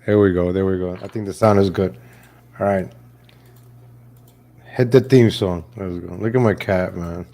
Here we go. There we go. I think the sound is good. All right. Hit the theme song. Let's go. Look at my cat, man.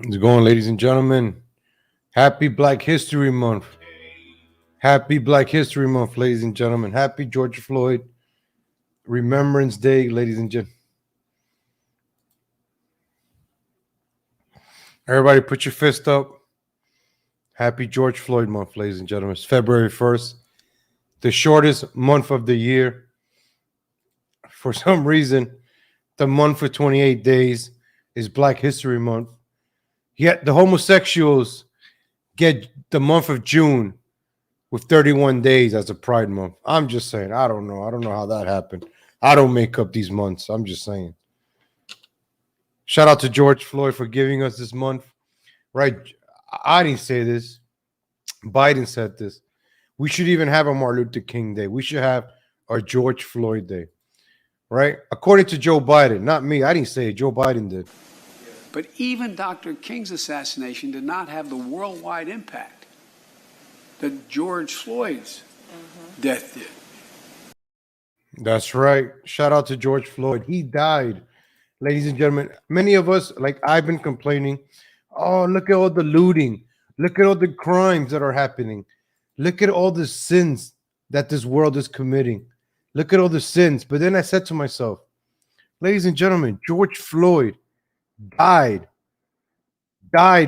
It's going, ladies and gentlemen. Happy Black History Month. Happy Black History Month, ladies and gentlemen. Happy George Floyd Remembrance Day, ladies and gentlemen. Everybody put your fist up. Happy George Floyd Month, ladies and gentlemen. It's February 1st, the shortest month of the year. For some reason, the month for 28 days is Black History Month. Yet the homosexuals get the month of June with 31 days as a Pride Month. I'm just saying. I don't know. I don't know how that happened. I don't make up these months. I'm just saying. Shout out to George Floyd for giving us this month. Right? I didn't say this. Biden said this. We should even have a Martin Luther King Day. We should have our George Floyd Day. Right? According to Joe Biden, not me. I didn't say it. Joe Biden did. But even Dr. King's assassination did not have the worldwide impact that George Floyd's death did. That's right. Shout out to George Floyd. He died, ladies and gentlemen. Many of us, like I've been complaining, oh, look at all the looting. Look at all the crimes that are happening. Look at all the sins that this world is committing. Look at all the sins. But then I said to myself, ladies and gentlemen, George Floyd died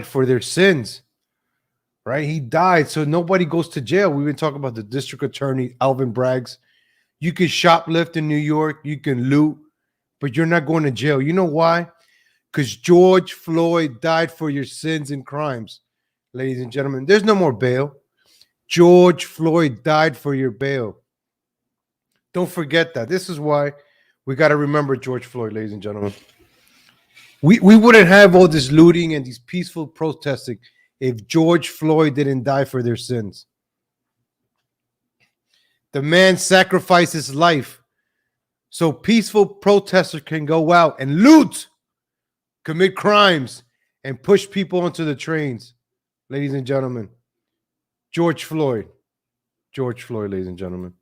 for their sins, right? He died so nobody goes to jail. We've been talking about the district attorney, Alvin Braggs. You can shoplift in New York, you can loot, but you're not going to jail. You know why? Because George Floyd died for your sins and crimes, ladies and gentlemen. There's no more bail. George Floyd died for your bail. Don't forget that. This is why we got to remember George Floyd, ladies and gentlemen. We wouldn't have all this looting and these peaceful protesting if George Floyd didn't die for their sins. The man sacrificed his life so peaceful protesters can go out and loot, commit crimes, and push people onto the trains. Ladies and gentlemen, George Floyd. George Floyd, ladies and gentlemen.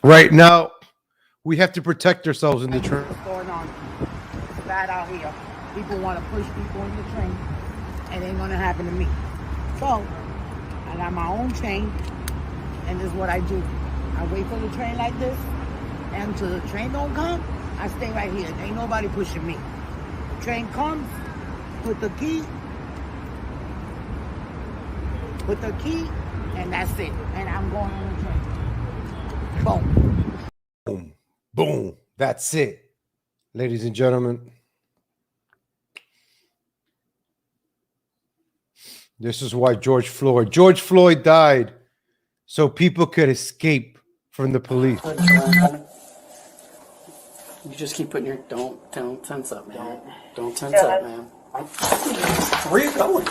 Right now, we have to protect ourselves in the train. What's going on? It's bad out here. People want to push people in the train. It ain't going to happen to me. So, I got my own chain, and this is what I do. I wait for the train like this, and until the train don't come, I stay right here. There ain't nobody pushing me. The train comes, put the key, and that's it. And I'm going on the train. Boom. Boom. Boom. That's it. Ladies and gentlemen, this is why George Floyd died so people could escape from the police. You just keep putting your don't tense up, man. Don't tense up, man. Where are you going?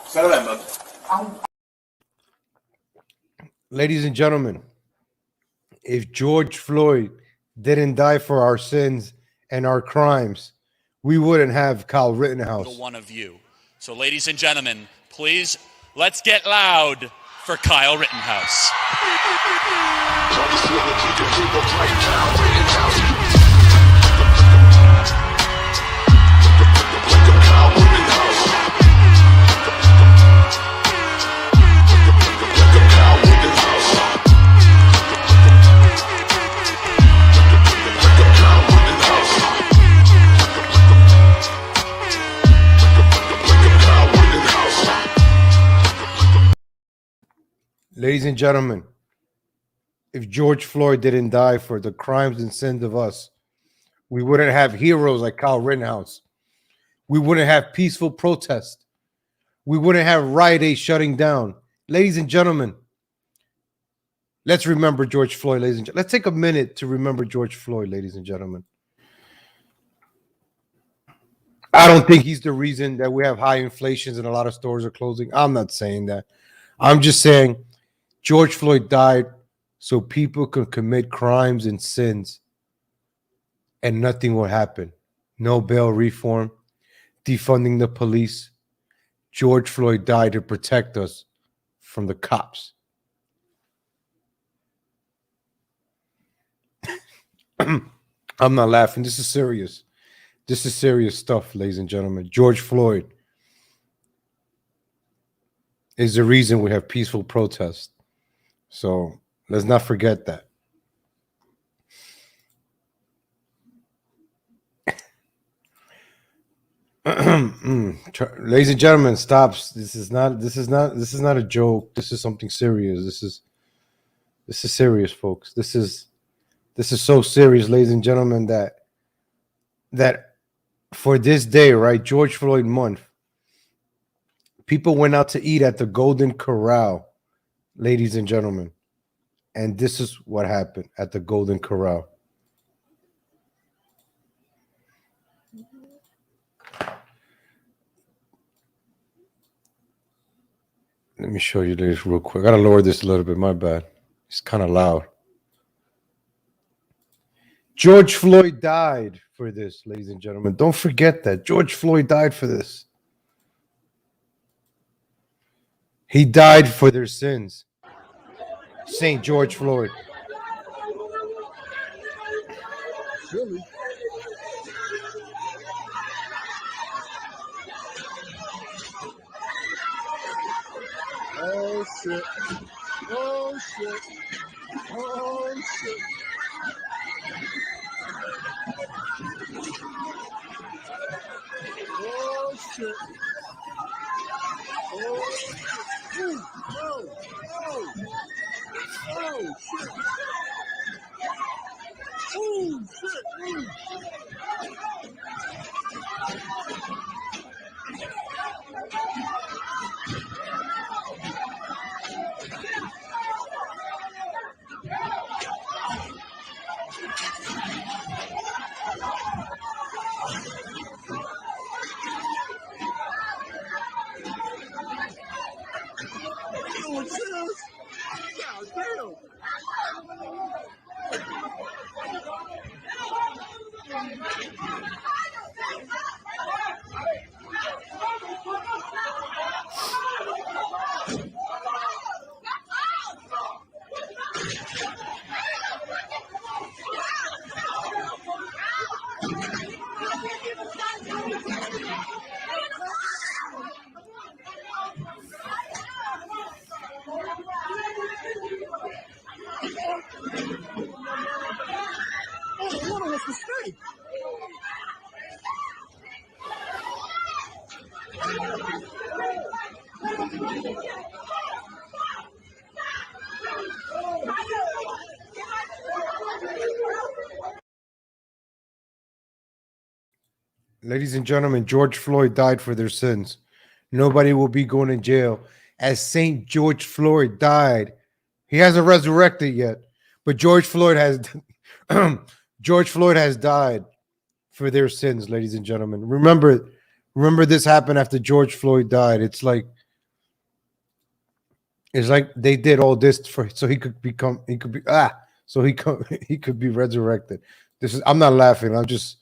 Settle down, bud. Ladies and gentlemen, if George Floyd didn't die for our sins and our crimes, we wouldn't have Kyle Rittenhouse. One of you. So, ladies and gentlemen, please, let's get loud for Kyle Rittenhouse. Ladies and gentlemen, if George Floyd didn't die for the crimes and sins of us, we wouldn't have heroes like Kyle Rittenhouse. We wouldn't have peaceful protest. We wouldn't have Riot Aid shutting down. Ladies and gentlemen, let's remember George Floyd, ladies and gentlemen. Let's take a minute to remember George Floyd, ladies and gentlemen. I don't think he's the reason that we have high inflations and a lot of stores are closing. I'm not saying that. I'm just saying George Floyd died so people could commit crimes and sins and nothing will happen. No bail reform, defunding the police. George Floyd died to protect us from the cops. I'm not laughing. This is serious. This is serious stuff, ladies and gentlemen. George Floyd is the reason we have peaceful protest. So let's not forget that. Ladies and gentlemen, stops. This is not a joke. This is something serious. This is serious, folks. This is so serious, ladies and gentlemen, that for this day, right, George Floyd month, people went out to eat at the Golden Corral, ladies and gentlemen. And this is what happened at the Golden Corral. Let me show you this real quick. I gotta lower this a little bit. My bad. It's kind of loud. George Floyd died for this, ladies and gentlemen. Don't forget that. George Floyd died for this. He died for their sins. St. George Floyd. Really? Oh shit. Oh shit. Oh shit. Oh shit. Oh shit. Ooh, oh, oh. Oh shit. Ooh, shit. Ooh. Oh, the water was the snake. Ladies and gentlemen, George Floyd died for their sins. Nobody will be going to jail. As Saint George Floyd died, he hasn't resurrected yet, but George Floyd has George Floyd has died for their sins, ladies and gentlemen. Remember this happened after George Floyd died. It's like they did all this for so he could become he could be so he could be resurrected. This is I'm not laughing. I'm just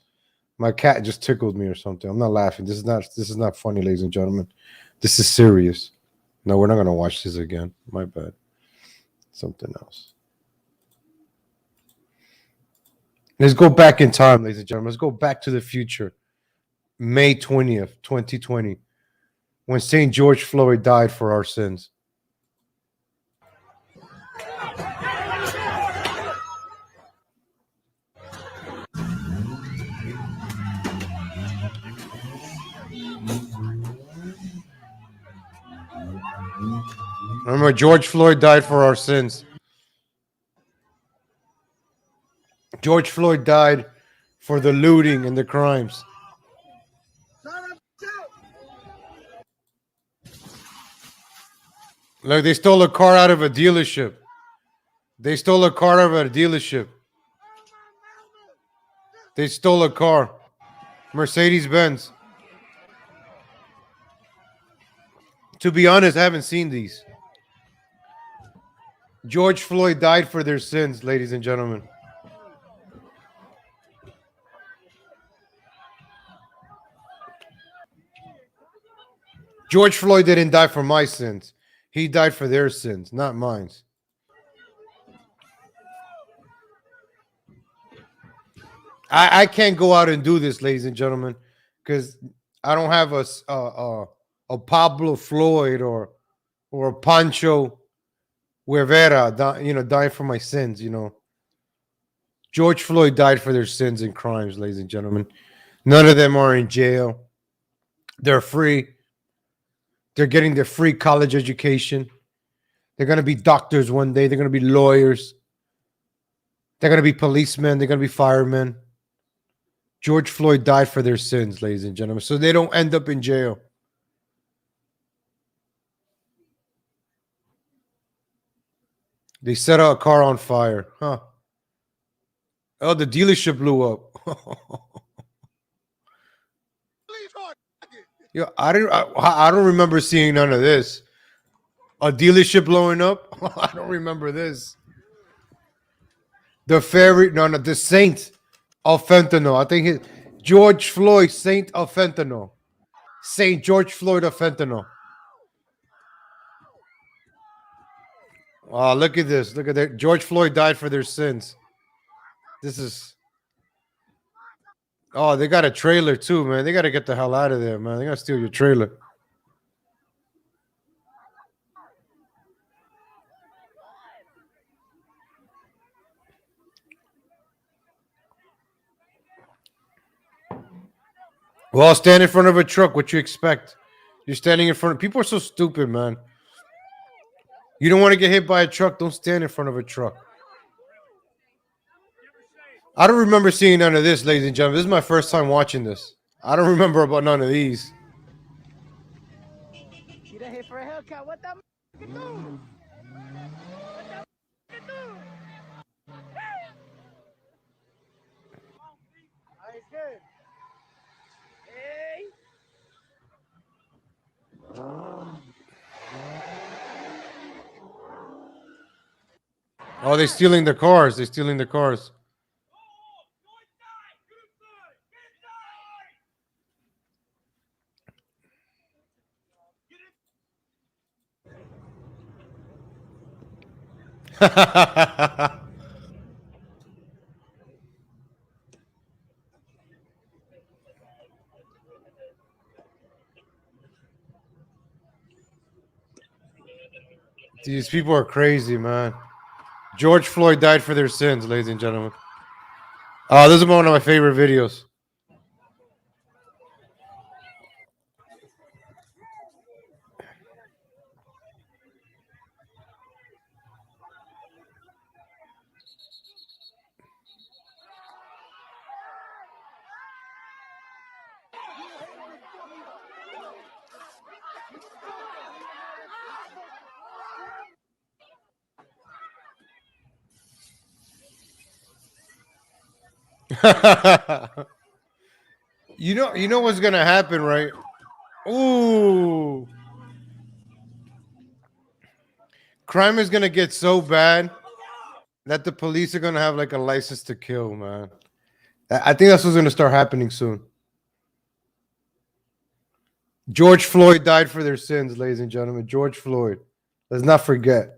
my cat just tickled me or something. I'm not laughing. This is not funny, ladies and gentlemen. This is serious. No, we're not gonna watch this again. My bad. Something else. Let's go back in time, ladies and gentlemen. Let's go back to the future. May 20th, 2020, when St. George Floyd died for our sins. Remember, George Floyd died for our sins. George Floyd died for the looting and the crimes. Look, they stole a car out of a dealership. They stole a car out of a dealership. They stole a car. Mercedes Benz. To be honest, I haven't seen these. George Floyd died for their sins, ladies and gentlemen. George Floyd didn't die for my sins. He died for their sins, not mine. I can't go out and do this, ladies and gentlemen, because I don't have a Pablo Floyd or a Pancho Rivera, dying for my sins. George Floyd died for their sins and crimes, ladies and gentlemen. None of them are in jail. They're free. They're getting their free college education. They're going to be doctors one day. They're going to be lawyers. They're going to be policemen. They're going to be firemen. George Floyd died for their sins, ladies and gentlemen, so they don't end up in jail. They set a car on fire. Huh. Oh, the dealership blew up. Yo, I don't remember seeing none of this. A dealership blowing up? I don't remember this. The the Saint of Fentanyl. I think George Floyd, Saint of Fentanyl. Saint George Floyd of Fentanyl. Oh, look at this. Look at that. George Floyd died for their sins. This is. Oh, they got a trailer too, man. They got to get the hell out of there, man. They got to steal your trailer. Well, stand in front of a truck. What you expect? You're standing in front of people are so stupid, man. You don't want to get hit by a truck. Don't stand in front of a truck. I don't remember seeing none of this, ladies and gentlemen. This is my first time watching this. I don't remember about none of these. You done hit for a haircut. What the do? Good. Hey. Oh, they're stealing the cars. They're stealing the cars. These people are crazy, man. George Floyd died for their sins, ladies and gentlemen. Oh, this is one of my favorite videos. You know what's gonna happen, right? Ooh, crime is gonna get so bad that the police are gonna have like a license to kill, man. I think that's what's gonna start happening soon. George Floyd died for their sins, ladies and gentlemen. George Floyd. Let's not forget.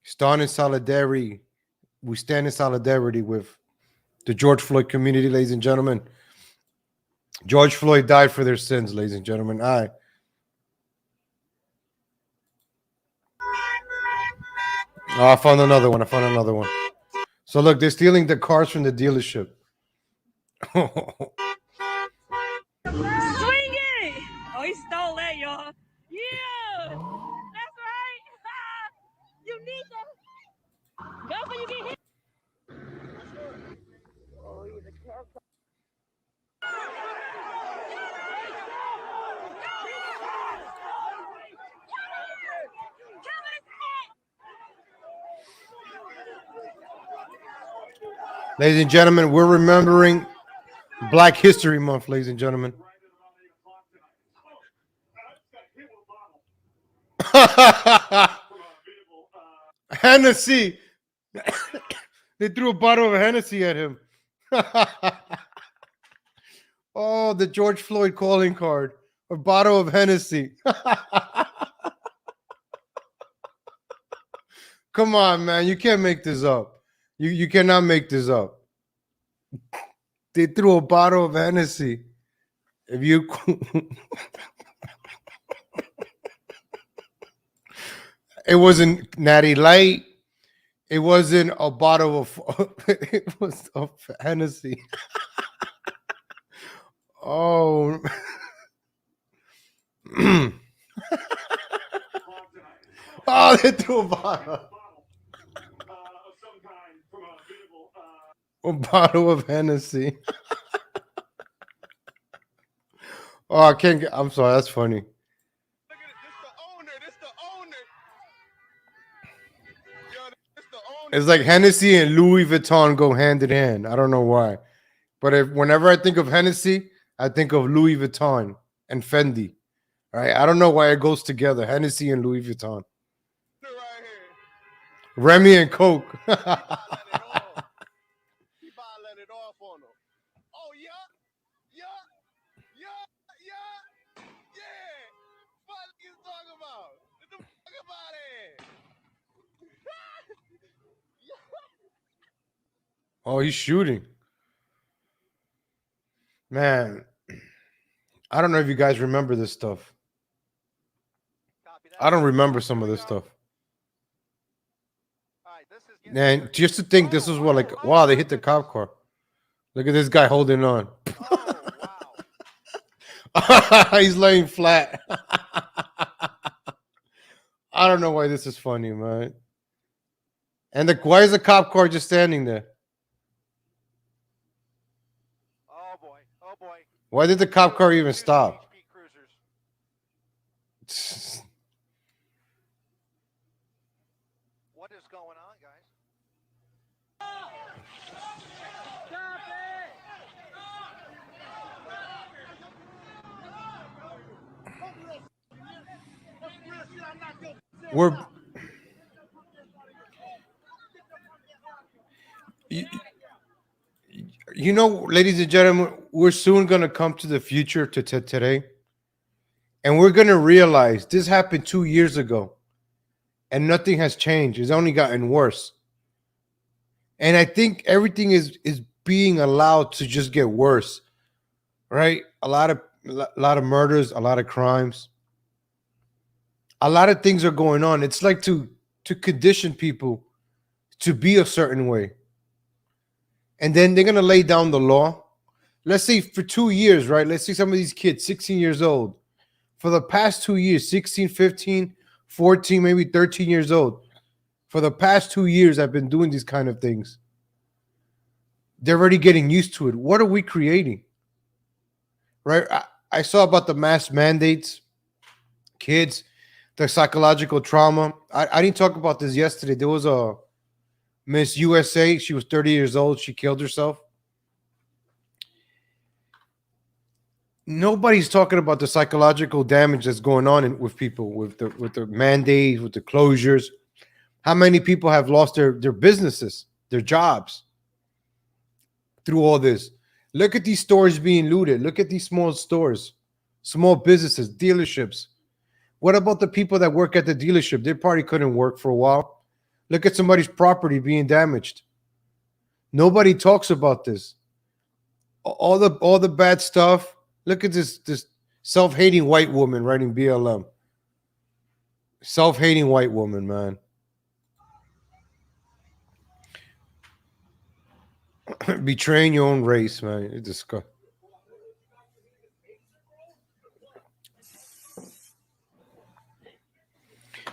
Stand in solidarity. We stand in solidarity with the George Floyd community, ladies and gentlemen. George Floyd died for their sins, ladies and gentlemen. I found another one. So look, they're stealing the cars from the dealership. Swing it! Oh, he stole that, y'all. Yeah! That's right! You need that. Go when you get hit. Ladies and gentlemen, we're remembering Black History Month, ladies and gentlemen. Hennessy. They threw a bottle of Hennessy at him. Oh, the George Floyd calling card. A bottle of Hennessy. Come on, man. You can't make this up. You cannot make this up. They threw a bottle of Hennessy. If you it wasn't Natty Light. It wasn't a bottle of it was of Hennessy. Oh. Oh, they threw a bottle. A bottle of Hennessy. Oh, I can't get. I'm sorry. That's funny. It's like Hennessy and Louis Vuitton go hand in hand. I don't know why, but whenever I think of Hennessy, I think of Louis Vuitton and Fendi. Right? I don't know why it goes together. Hennessy and Louis Vuitton. Remy and Coke. Oh, he's shooting. Man, I don't know if you guys remember this stuff. I don't remember some of this stuff. And just to think this was what, like, wow, they hit the cop car. Look at this guy holding on. He's laying flat. I don't know why this is funny, man. And why is the cop car just standing there? Oh boy. Oh boy. Why did the cop car even stop? What is going on, guys? We're You, you know, ladies and gentlemen, we're soon going to come to the future to today, and we're going to realize this happened 2 years ago, and nothing has changed. It's only gotten worse. And I think everything is being allowed to just get worse, right? A lot of murders, a lot of crimes, a lot of things are going on. It's like to condition people to be a certain way, and then they're gonna lay down the law. Let's say for 2 years, right? Let's say some of these kids, 16 years old, for the past 2 years, 16, 15, 14, maybe 13 years old. For the past 2 years, I've been doing these kind of things. They're already getting used to it. What are we creating? Right? I saw about the mask mandates, kids, the psychological trauma. I didn't talk about this yesterday. There was a Miss USA. She was 30 years old. She killed herself. Nobody's talking about the psychological damage that's going on with people, with the mandates, with the closures. How many people have lost their businesses, their jobs through all this? Look at these stores being looted. Look at these small stores, small businesses, dealerships. What about the people that work at the dealership? They probably couldn't work for a while. Look at somebody's property being damaged. Nobody talks about this. All the bad stuff. Look at this self-hating white woman writing BLM. Self-hating white woman, man. Betraying your own race, man. It's disgusting.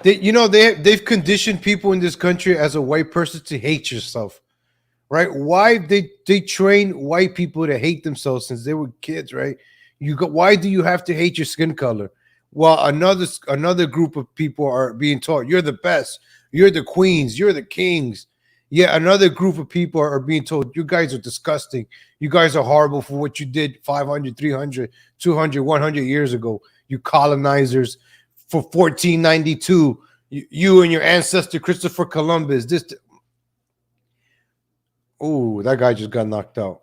They've conditioned people in this country as a white person to hate yourself, right? Why they train white people to hate themselves since they were kids, right? Why do you have to hate your skin color? Well, another group of people are being taught you're the best, you're the queens, you're the kings. Yeah, another group of people are being told you guys are disgusting. You guys are horrible for what you did 500, 300, 200, 100 years ago. You colonizers for 1492. You and your ancestor Christopher Columbus. Oh, that guy just got knocked out.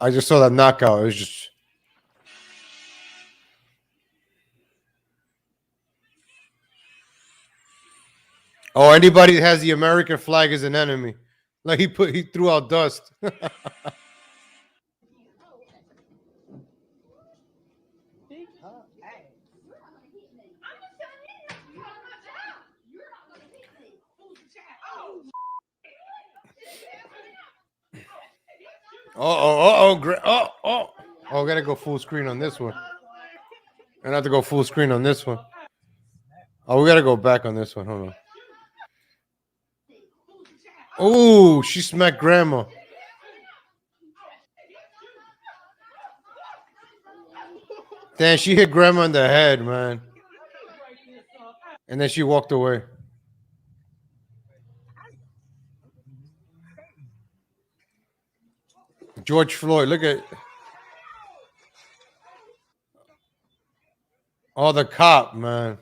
I just saw that knockout. It was just. Oh, anybody that has the American flag is an enemy. Like he threw out dust. Oh, I gotta go full screen on this one. I have to go full screen on this one. Oh, we gotta go back on this one. Hold on. Oh, she smacked grandma. Damn, she hit grandma in the head, man. And then she walked away. George Floyd, look at. Oh, the cop, man.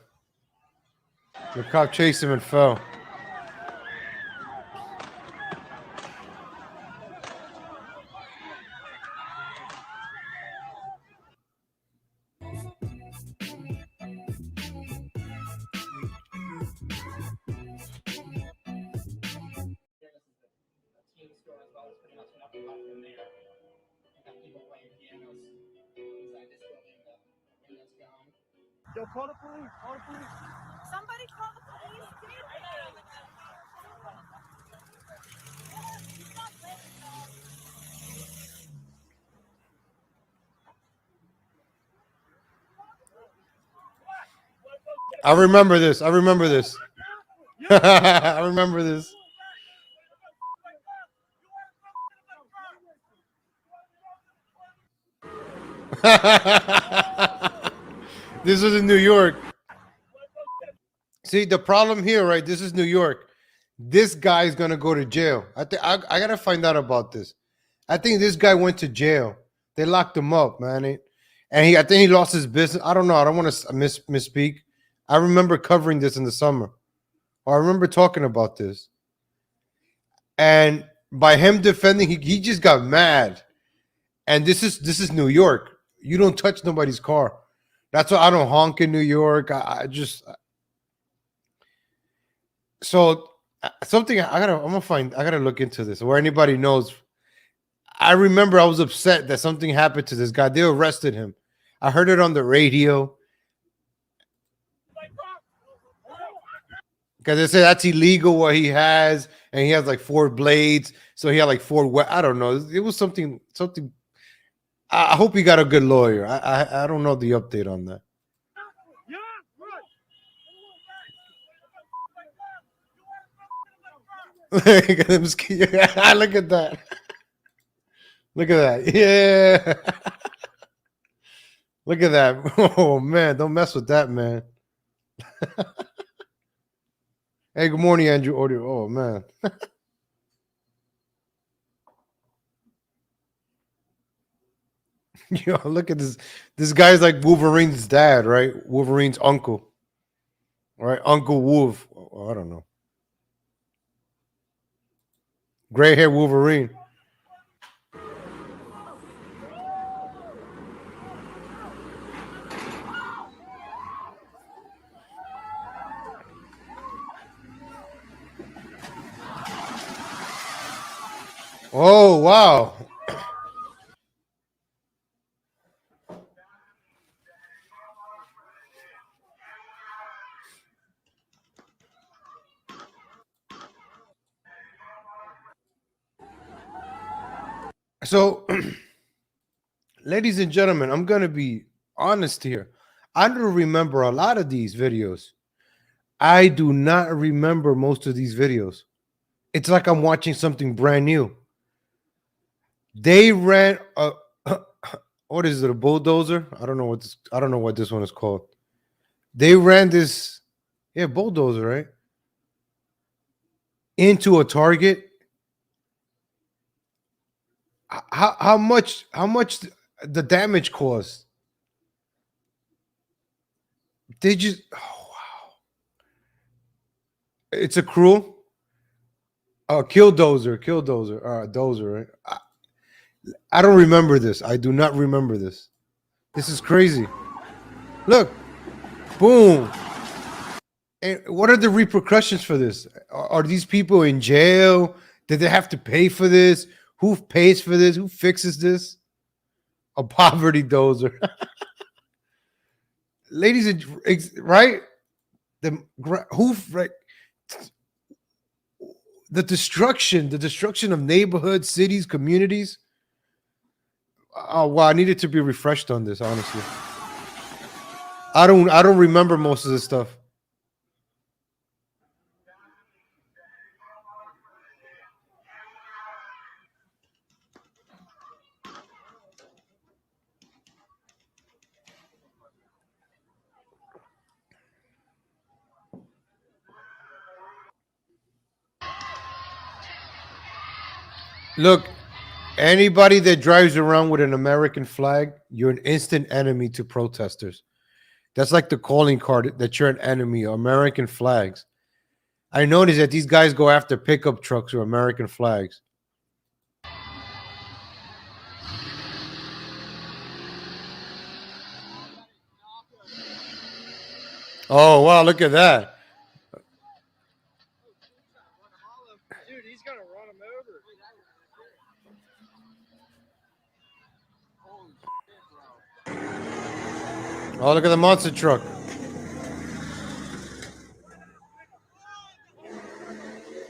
The cop chased him and fell. Yo, call the police. Call the police. Somebody call the police. I remember this. I remember this. I remember this. This was in New York. See, the problem here, right? This is New York. This guy's gonna go to jail. I gotta find out about this. I think this guy went to jail. They locked him up, man. and I think he lost his business. I don't know. I don't want to misspeak. I remember covering this in the summer. Or I remember talking about this. And by him defending, he just got mad. And this is New York. You don't touch nobody's car. That's why I don't honk in New York. I just so something I gotta look into this or anybody knows. I remember I was upset that something happened to this guy. They arrested him. I heard it on the radio. Because they say that's illegal what he has, and he has like 4 blades. So he had like 4. I don't know. It was something. I hope he got a good lawyer. I don't know the update on that. Look at that. Look at that. Yeah. Look at that. Oh man, don't mess with that, man. Hey, good morning, Andrew Audio. Oh man. Yo, look at this. This guy's like Wolverine's dad, right? Wolverine's uncle. Right? Uncle Wolf. Oh, I don't know. Gray hair Wolverine. Oh wow. So, ladies and gentlemen, I'm gonna be honest here. I don't remember a lot of these videos. I do not remember most of these videos. It's like I'm watching something brand new. They ran a what is it, a bulldozer? I don't know what this one is called. They ran this, yeah, bulldozer, right? Into a target. How much the damage caused? They just wow. It's a crew. Killdozer, dozer, right? I don't remember this. I do not remember this. This is crazy. Look, boom. And what are the repercussions for this? Are these people in jail? Did they have to pay for this? Who pays for this? Who fixes this? A poverty dozer. Ladies and right? Right? The destruction of neighborhoods, cities, communities. Oh wow, I needed to be refreshed on this, honestly. I don't remember most of this stuff. Look, anybody that drives around with an American flag, you're an instant enemy to protesters. That's like the calling card that you're an enemy of American flags. I noticed that these guys go after pickup trucks or American flags. Oh wow, look at that. Dude, he's gonna run him over. Oh, look at the monster truck.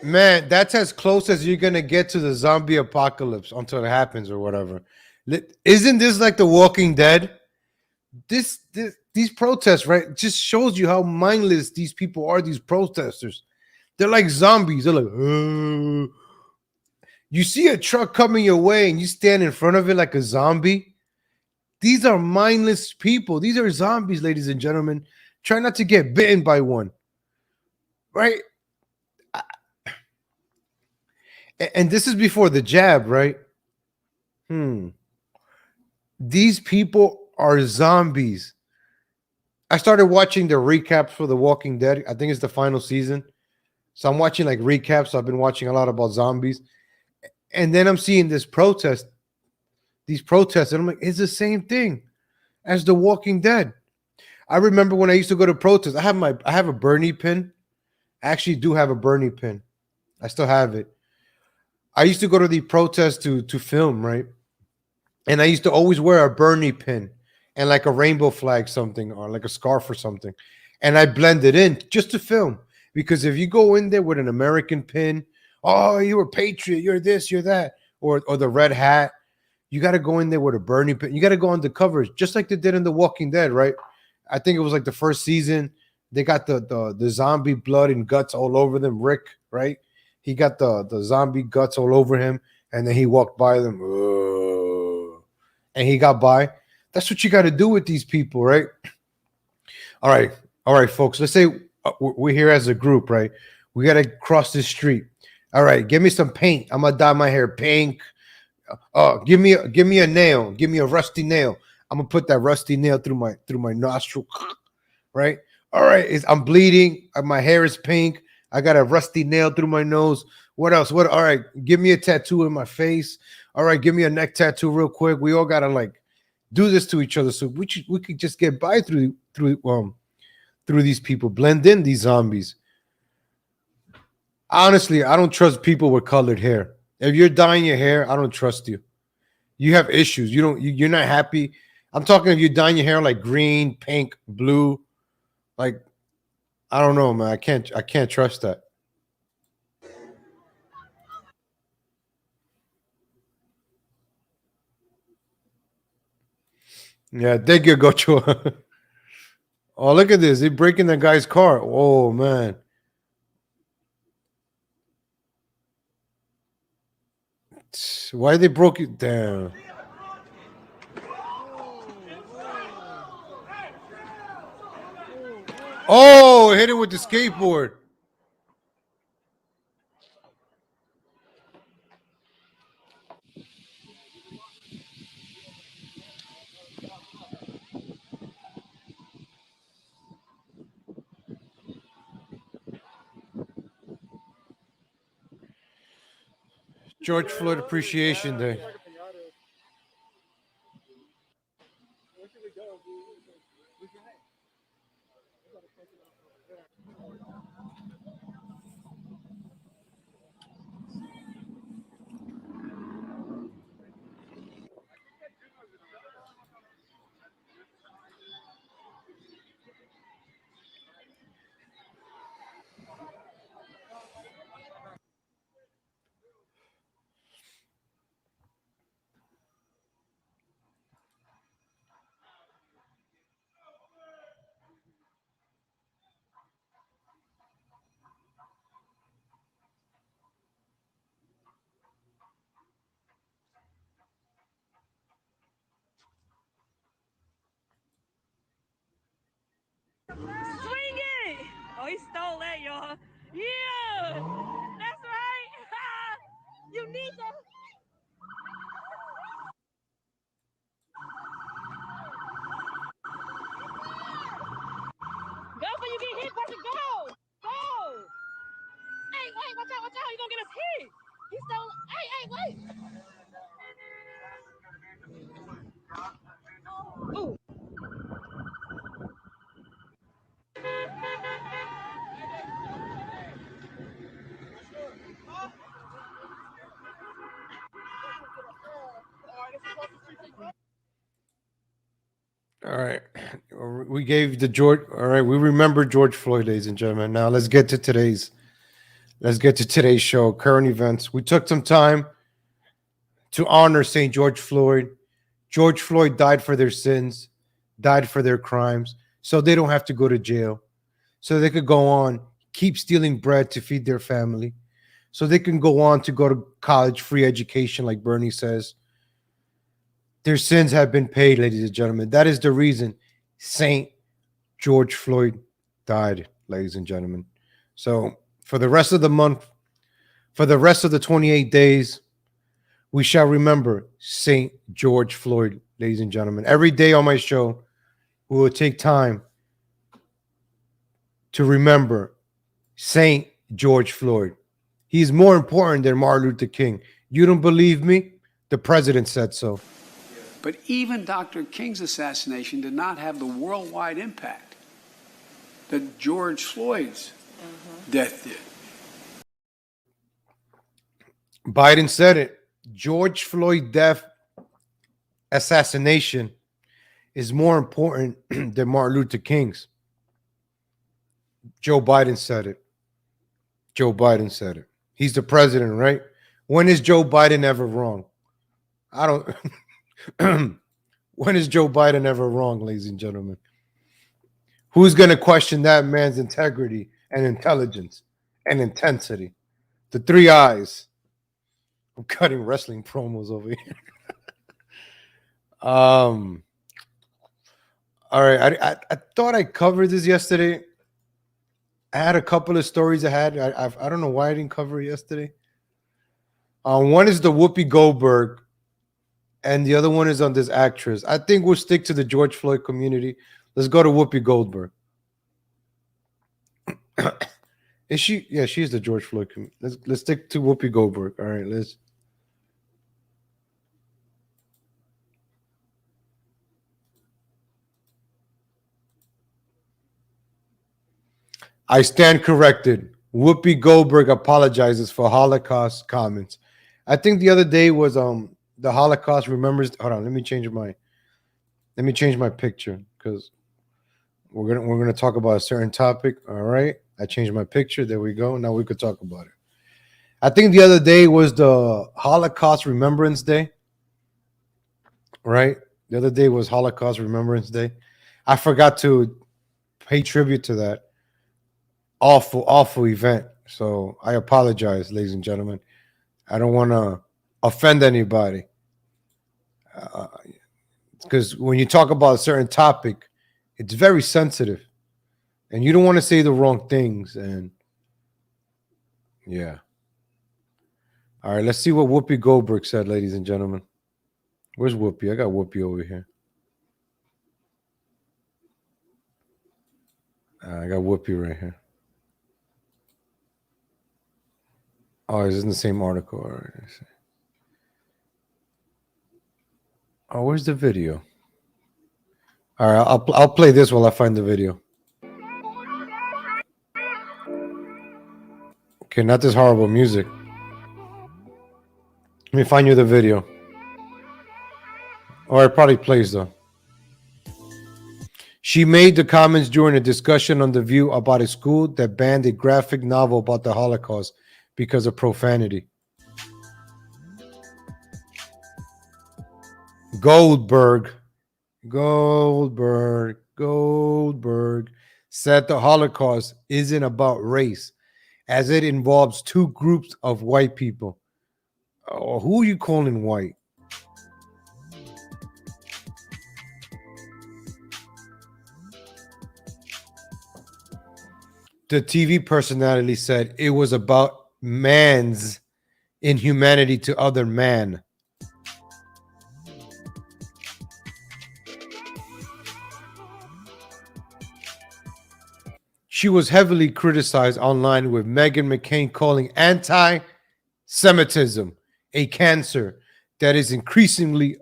Man, that's as close as you're gonna get to the zombie apocalypse until it happens or whatever. Isn't this like The Walking Dead? These protests, right, just shows you how mindless these people are. These protesters, they're like zombies. They're like, "Ugh." You see a truck coming your way and you stand in front of it like a zombie. These are mindless people. These are zombies, ladies and gentlemen. Try not to get bitten by one, right? And this is before the jab, right? These people are zombies. I started watching the recaps for The Walking Dead. I think it's the final season. So I'm watching like recaps. So I've been watching a lot about zombies. And then I'm seeing these protests, and I'm like, it's the same thing as The Walking Dead. I remember when I used to go to protests. I have a Bernie pin. I actually do have a Bernie pin. I still have it. I used to go to the protests to film, right? And I used to always wear a Bernie pin and like a rainbow flag, something, or like a scarf or something. And I blended in just to film. Because if you go in there with an American pin, oh, you're a patriot, you're this, you're that, or the red hat, you got to go in there with a Bernie pin. You got to go on the covers, just like they did in The Walking Dead, right? I think it was like the first season. They got the zombie blood and guts all over them. Rick, right? He got the zombie guts all over him, and then he walked by them, and he got by. That's what you got to do with these people, right? All right, folks. Let's say we're here as a group, right? We got to cross this street. All right, give me some paint. I'm gonna dye my hair pink. Give me a nail. Give me a rusty nail. I'm gonna put that rusty nail through my nostril, right? All right, I'm bleeding. My hair is pink. I got a rusty nail through my nose. What else? What? All right, give me a tattoo in my face. All right, give me a neck tattoo real quick. We all gotta like do this to each other so we could just get by through these people, blend in these zombies. Honestly, I don't trust people with colored hair. If you're dyeing your hair, I don't trust you. You have issues. You're not happy. I'm talking if you're dyeing your hair like green, pink, blue. Like, I don't know, man. I can't trust that. Yeah, thank you, Gocho. Oh, look at this. They're breaking the guy's car. Oh man. Why they broke it down? Oh, hit it with the skateboard. George Floyd Appreciation Day. Swing it! Oh, he stole that, y'all. Yeah! That's right! You need to go for you get hit, person. Go! Go! Hey, wait, watch out, watch out. You're gonna get us hit. He stole. Hey, wait. Ooh. All right. We gave the George. All right. We remember George Floyd, ladies and gentlemen. Now let's get to today's show, current events. We took some time to honor St. George Floyd. George Floyd died for their sins, died for their crimes, so they don't have to go to jail. So they could go on, keep stealing bread to feed their family. So they can go on to go to college, free education, like Bernie says. Their sins have been paid, ladies and gentlemen. That is the reason St. George Floyd died, ladies and gentlemen. So for the rest of the month, for the rest of the 28 days, we shall remember St. George Floyd ladies and gentlemen. Every day on my show, we will take time to remember Saint George Floyd. He's more important than Martin Luther King. You don't believe me? The president said so. But even Dr. King's assassination did not have the worldwide impact that George Floyd's death did. Biden said it. George Floyd death assassination is more important than Martin Luther King's. Joe Biden said it. Joe Biden said it. He's the president, right? When is Joe Biden ever wrong? I don't. When is Joe Biden ever wrong, ladies and gentlemen? Who's going to question that man's integrity and intelligence and intensity? The three eyes. I'm cutting wrestling promos over here. All right. I thought I covered this yesterday. I had a couple of stories I don't know why I didn't cover it yesterday. One is the Whoopi Goldberg, and the other one is on this actress. I think we'll stick to the George Floyd community. Let's go to Whoopi Goldberg. Is she? Yeah, she's the George Floyd community. Let's stick to Whoopi Goldberg. All right, let's. I stand corrected. Whoopi Goldberg apologizes for Holocaust comments. I think the other day was the Holocaust remembers. Hold on, let me change my picture because we're gonna talk about a certain topic. All right, I changed my picture. There we go. Now we could talk about it. I think the other day was the Holocaust Remembrance Day. Right, the other day was Holocaust Remembrance Day. I forgot to pay tribute to that awful event. So I apologize, ladies and gentlemen. I don't want to offend anybody. Because when you talk about a certain topic, it's very sensitive. And you don't want to say the wrong things. And yeah. All right, let's see what Whoopi Goldberg said, ladies and gentlemen. Where's Whoopi? I got Whoopi over here. I got Whoopi right here. Oh, it's in the same article. All right. Oh, where's the video? All right, I'll play this while I find the video. Okay, not this horrible music. Let me find you the video. Or it probably plays though. She made the comments during a discussion on The View about a school that banned a graphic novel about the Holocaust because of profanity. Goldberg said the Holocaust isn't about race, as it involves two groups of white people. Oh, who are you calling white? The TV personality said it was about man's inhumanity to other man. She was heavily criticized online, with Meghan McCain calling anti-Semitism a cancer that is increasingly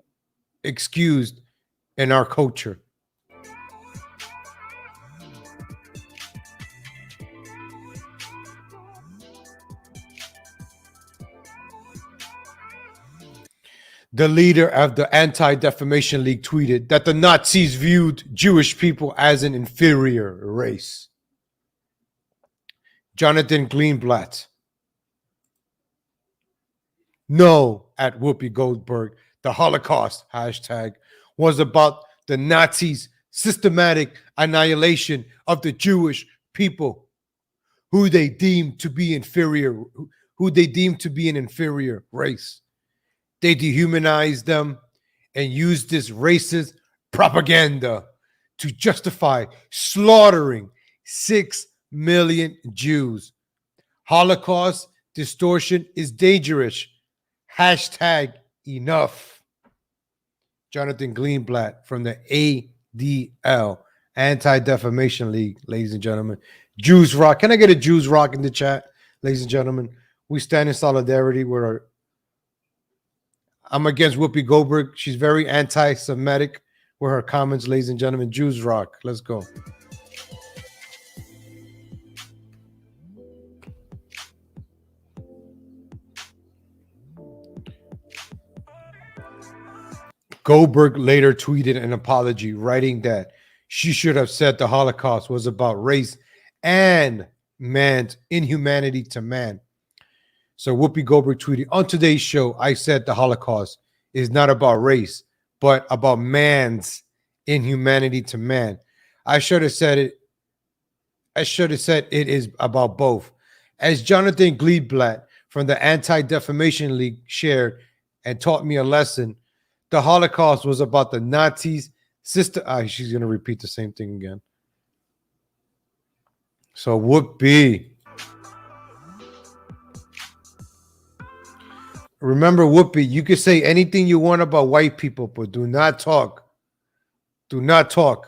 excused in our culture. The leader of the Anti-Defamation League tweeted that the Nazis viewed Jewish people as an inferior race. Jonathan Greenblatt. No, at Whoopi Goldberg, the Holocaust hashtag was about the Nazis' systematic annihilation of the Jewish people, who they deemed to be inferior, who they deemed to be an inferior race. They dehumanized them and used this racist propaganda to justify slaughtering 6 million Jews. Holocaust distortion is dangerous. Hashtag enough. Jonathan Greenblatt from the ADL, Anti-Defamation League, ladies and gentlemen. Jews Rock. Can I get a Jews Rock in the chat, ladies and gentlemen? We stand in solidarity with our. I'm against Whoopi Goldberg. She's very anti-Semitic with her comments, ladies and gentlemen. Jews Rock. Let's go. Goldberg later tweeted an apology, writing that she should have said the Holocaust was about race and man's inhumanity to man. So Whoopi Goldberg tweeted, on today's show, I said the Holocaust is not about race, but about man's inhumanity to man. I should have said it. I should have said it is about both. As Jonathan Greenblatt from the Anti-Defamation League shared and taught me a lesson, the Holocaust was about the Nazis' sister. She's going to repeat the same thing again. So Whoopi. Remember, Whoopi, you can say anything you want about white people, but do not talk. Do not talk.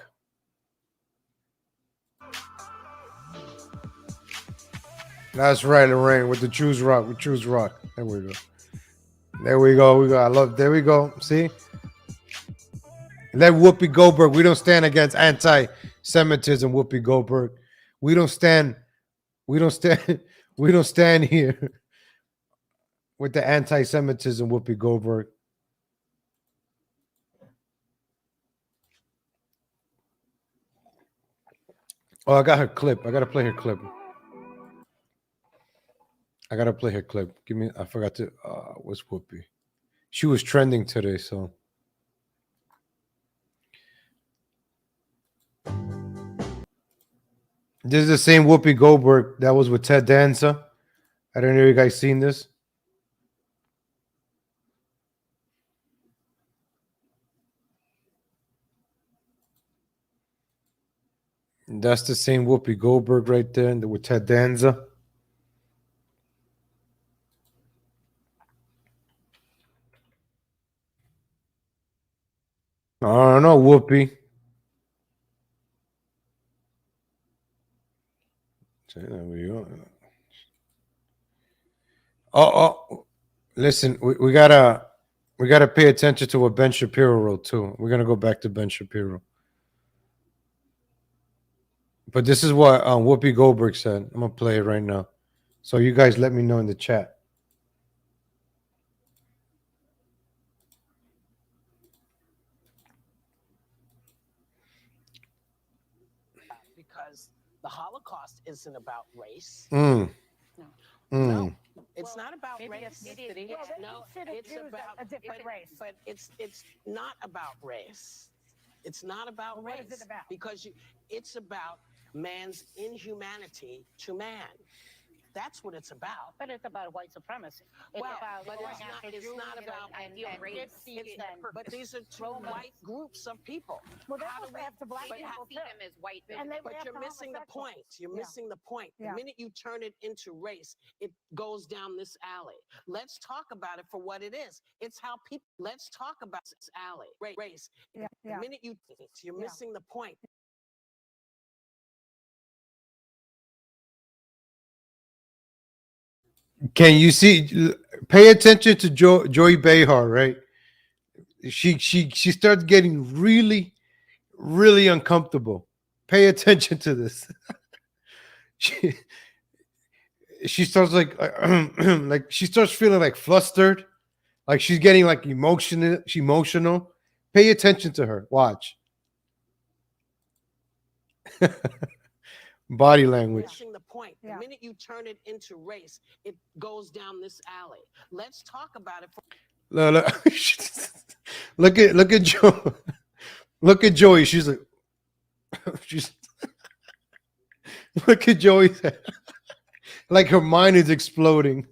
That's right, Lorraine, with the Choose Rock. We Choose Rock. There we go. There we go. I love. There we go. See? Let Whoopi Goldberg. We don't stand against anti-Semitism, Whoopi Goldberg. We don't stand here with the anti-Semitism, Whoopi Goldberg. Oh, I got her clip. I gotta play her clip. Give me. I forgot to. What's Whoopi? She was trending today, so. This is the same Whoopi Goldberg that was with Ted Danza. I don't know if you guys seen this. That's the same Whoopi Goldberg right there with Ted Danza. I don't know, Whoopi. There we go. Oh, listen, we gotta pay attention to what Ben Shapiro wrote too. We're gonna go back to Ben Shapiro. But this is what Whoopi Goldberg said. I'm gonna play it right now. So you guys let me know in the chat. Because the Holocaust isn't about race. No. No, it's not about Maybe race. ethnicity. No, it's about a different race. But it's not about race. It's not about Well, race. what is it about? Because it's about man's inhumanity to man. That's what it's about. But it's about white supremacy. It's Well, about but going it's after not Jews about and it's and but these are two Romans. white groups of people. Well, they How was do we- after black but people how- too. as white. And they were But you're after missing the homosexuals. point. You're Yeah. missing the point. Yeah. The minute you turn it into race, it goes down this alley. Let's talk about it for what it is. It's how people. Let's talk about this alley. Race. Yeah. The Yeah. minute you're Yeah. missing the point. Can you see? Pay attention to Joy Behar, right? She starts getting really, really uncomfortable. Pay attention to this. she starts like she starts feeling like flustered, like she's getting like emotional. Pay attention to her. Watch. Body language. Missing the point. Yeah. The minute you turn it into race, it goes down this alley. Let's talk about it for Look, look at Joe. Look at Joey. She's like, she's look at Joey. Like her mind is exploding.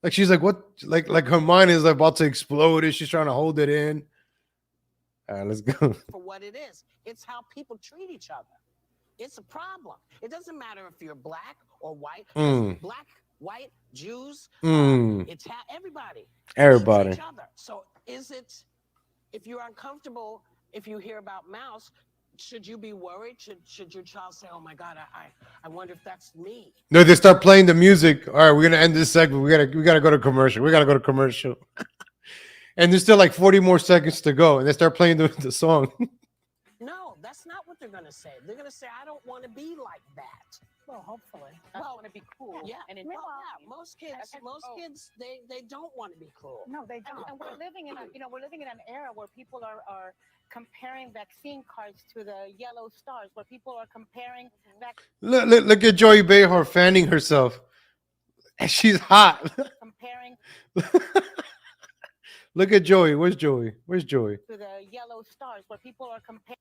Like she's like, what? Like her mind is about to explode, and she's trying to hold it in. All right, let's go. for what it is. It's how people treat each other. It's a problem. It doesn't matter if you're black or white. Black, white, Jews. It's how everybody. Everybody. treats each other. So is it, if you're uncomfortable, if you hear about mouse, should you be worried? Should your child say, oh my God, I wonder if that's me? No, they start playing the music. All right, we're gonna end this segment. We gotta go to commercial. We gotta go to commercial. And there's still like 40 more seconds to go, and they start playing the song. No, that's not what they're going to say. They're going to say, I don't want to be like that. Well, hopefully. I want to be cool. Yeah, And well, yeah, most kids, they don't want to be cruel. No, they don't. And we're living in we're living in an era where people are comparing vaccine cards to the yellow stars, where people are comparing Look at Joey Behar fanning herself. She's hot. comparing Look at Joey. Where's Joey? Where's Joey? to the yellow stars, where people are comparing.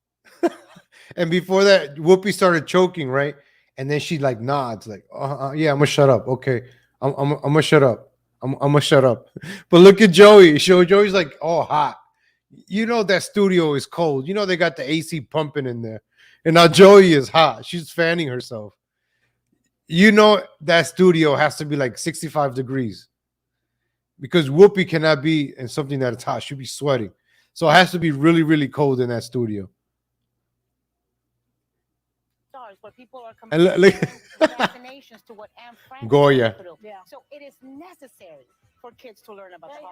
And before that, Whoopi started choking, right? And then she like nods, like, yeah, I'm gonna shut up. Okay, I'm gonna shut up. I'm gonna shut up. But look at Joey. Joey's like, oh, hot. You know that studio is cold. You know they got the AC pumping in there, and now Joey is hot. She's fanning herself. You know that studio has to be like 65 degrees because Whoopi cannot be in something that is hot. She'll be sweating. So it has to be really, really cold in that studio. Where people are And look, vaccinations to what Anne Frank Goya. Yeah. So it is necessary for kids to learn about They the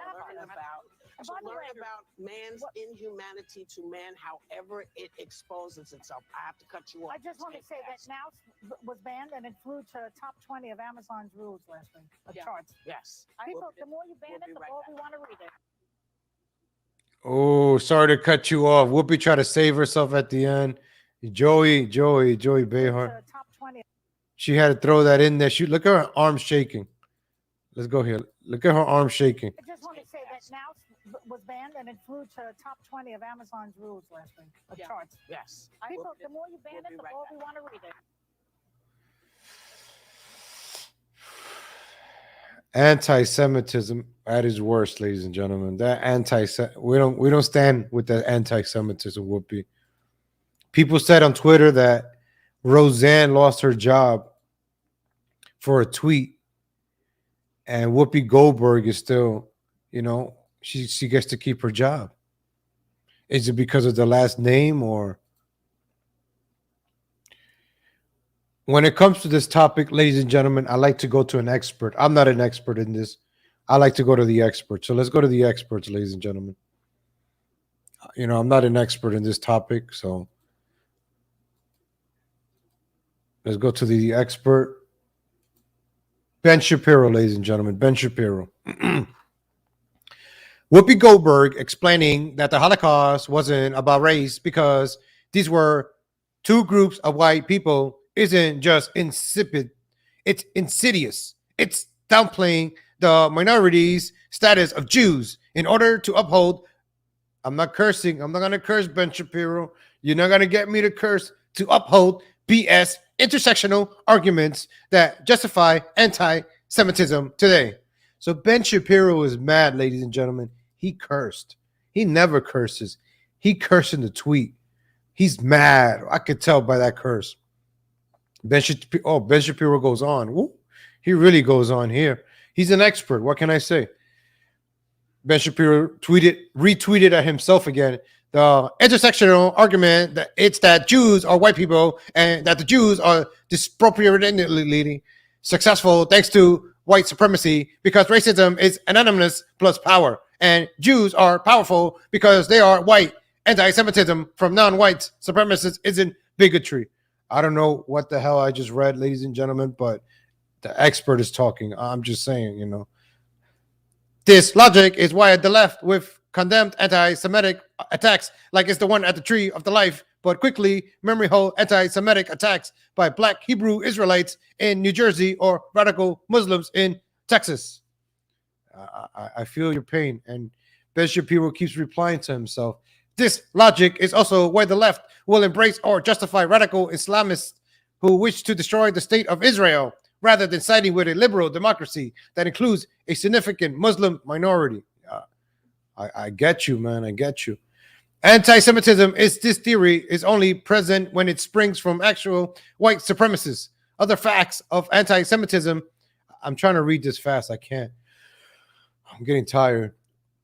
learn about man's inhumanity to man, however it exposes itself. I have to cut you off. I just want to say that mouse was banned and it flew to top 20 of Amazon's rules last week, charts. Yes. People, the more you ban it, the more we want to read it. Oh, sorry to cut you off. Whoopi tried to save herself at the end. Joey Behar. Top 20. She had to throw that in there. Look at her arms shaking. Let's go here. Look at her arms shaking. I just want to say that mouse was banned and it flew to top 20 of Amazon's rules last week, of charts. Yes. People, the more you ban it, the more we want to read it. Anti-Semitism at its worst, ladies and gentlemen. That we don't stand with that anti-Semitism, Whoopi. People said on Twitter that Roseanne lost her job for a tweet, and Whoopi Goldberg is still, she gets to keep her job. Is it because of the last name, or when it comes to this topic, ladies and gentlemen, I like to go to an expert. I'm not an expert in this. I like to go to the expert. So let's go to the experts, ladies and gentlemen. I'm not an expert in this topic, so let's go to the expert. Ben Shapiro, ladies and gentlemen. Ben Shapiro. Whoopi Goldberg explaining that the Holocaust wasn't about race because these were two groups of white people isn't just insipid. It's insidious. It's downplaying the minorities' status of Jews in order to uphold. I'm not cursing. I'm not going to curse, Ben Shapiro. You're not going to get me to curse. To uphold BS intersectional arguments that justify anti-Semitism today. So Ben Shapiro is mad, ladies and gentlemen. He cursed. He never curses. He cursed in the tweet. He's mad. I could tell by that curse. Ben Shapiro goes on. Woo. He really goes on here. He's an expert. What can I say? Ben Shapiro retweeted at himself again. The intersectional argument that it's that Jews are white people and that the Jews are disproportionately successful thanks to white supremacy because racism is anonymous plus power. And Jews are powerful because they are white. Anti-Semitism from non-white supremacists isn't bigotry. I don't know what the hell I just read, ladies and gentlemen, but the expert is talking. I'm just saying, This logic is why the left with condemned anti-Semitic attacks like it's the one at the Tree of the Life, but quickly memory hold anti-Semitic attacks by Black Hebrew Israelites in New Jersey or radical Muslims in Texas. I feel your pain. And Ben Shapiro keeps replying to himself. This logic is also why the left will embrace or justify radical Islamists who wish to destroy the state of Israel rather than siding with a liberal democracy that includes a significant Muslim minority. I get you, man. I get you. Anti-Semitism this theory is only present when it springs from actual white supremacists. Other facts of anti-Semitism. I'm trying to read this fast. I can't. I'm getting tired.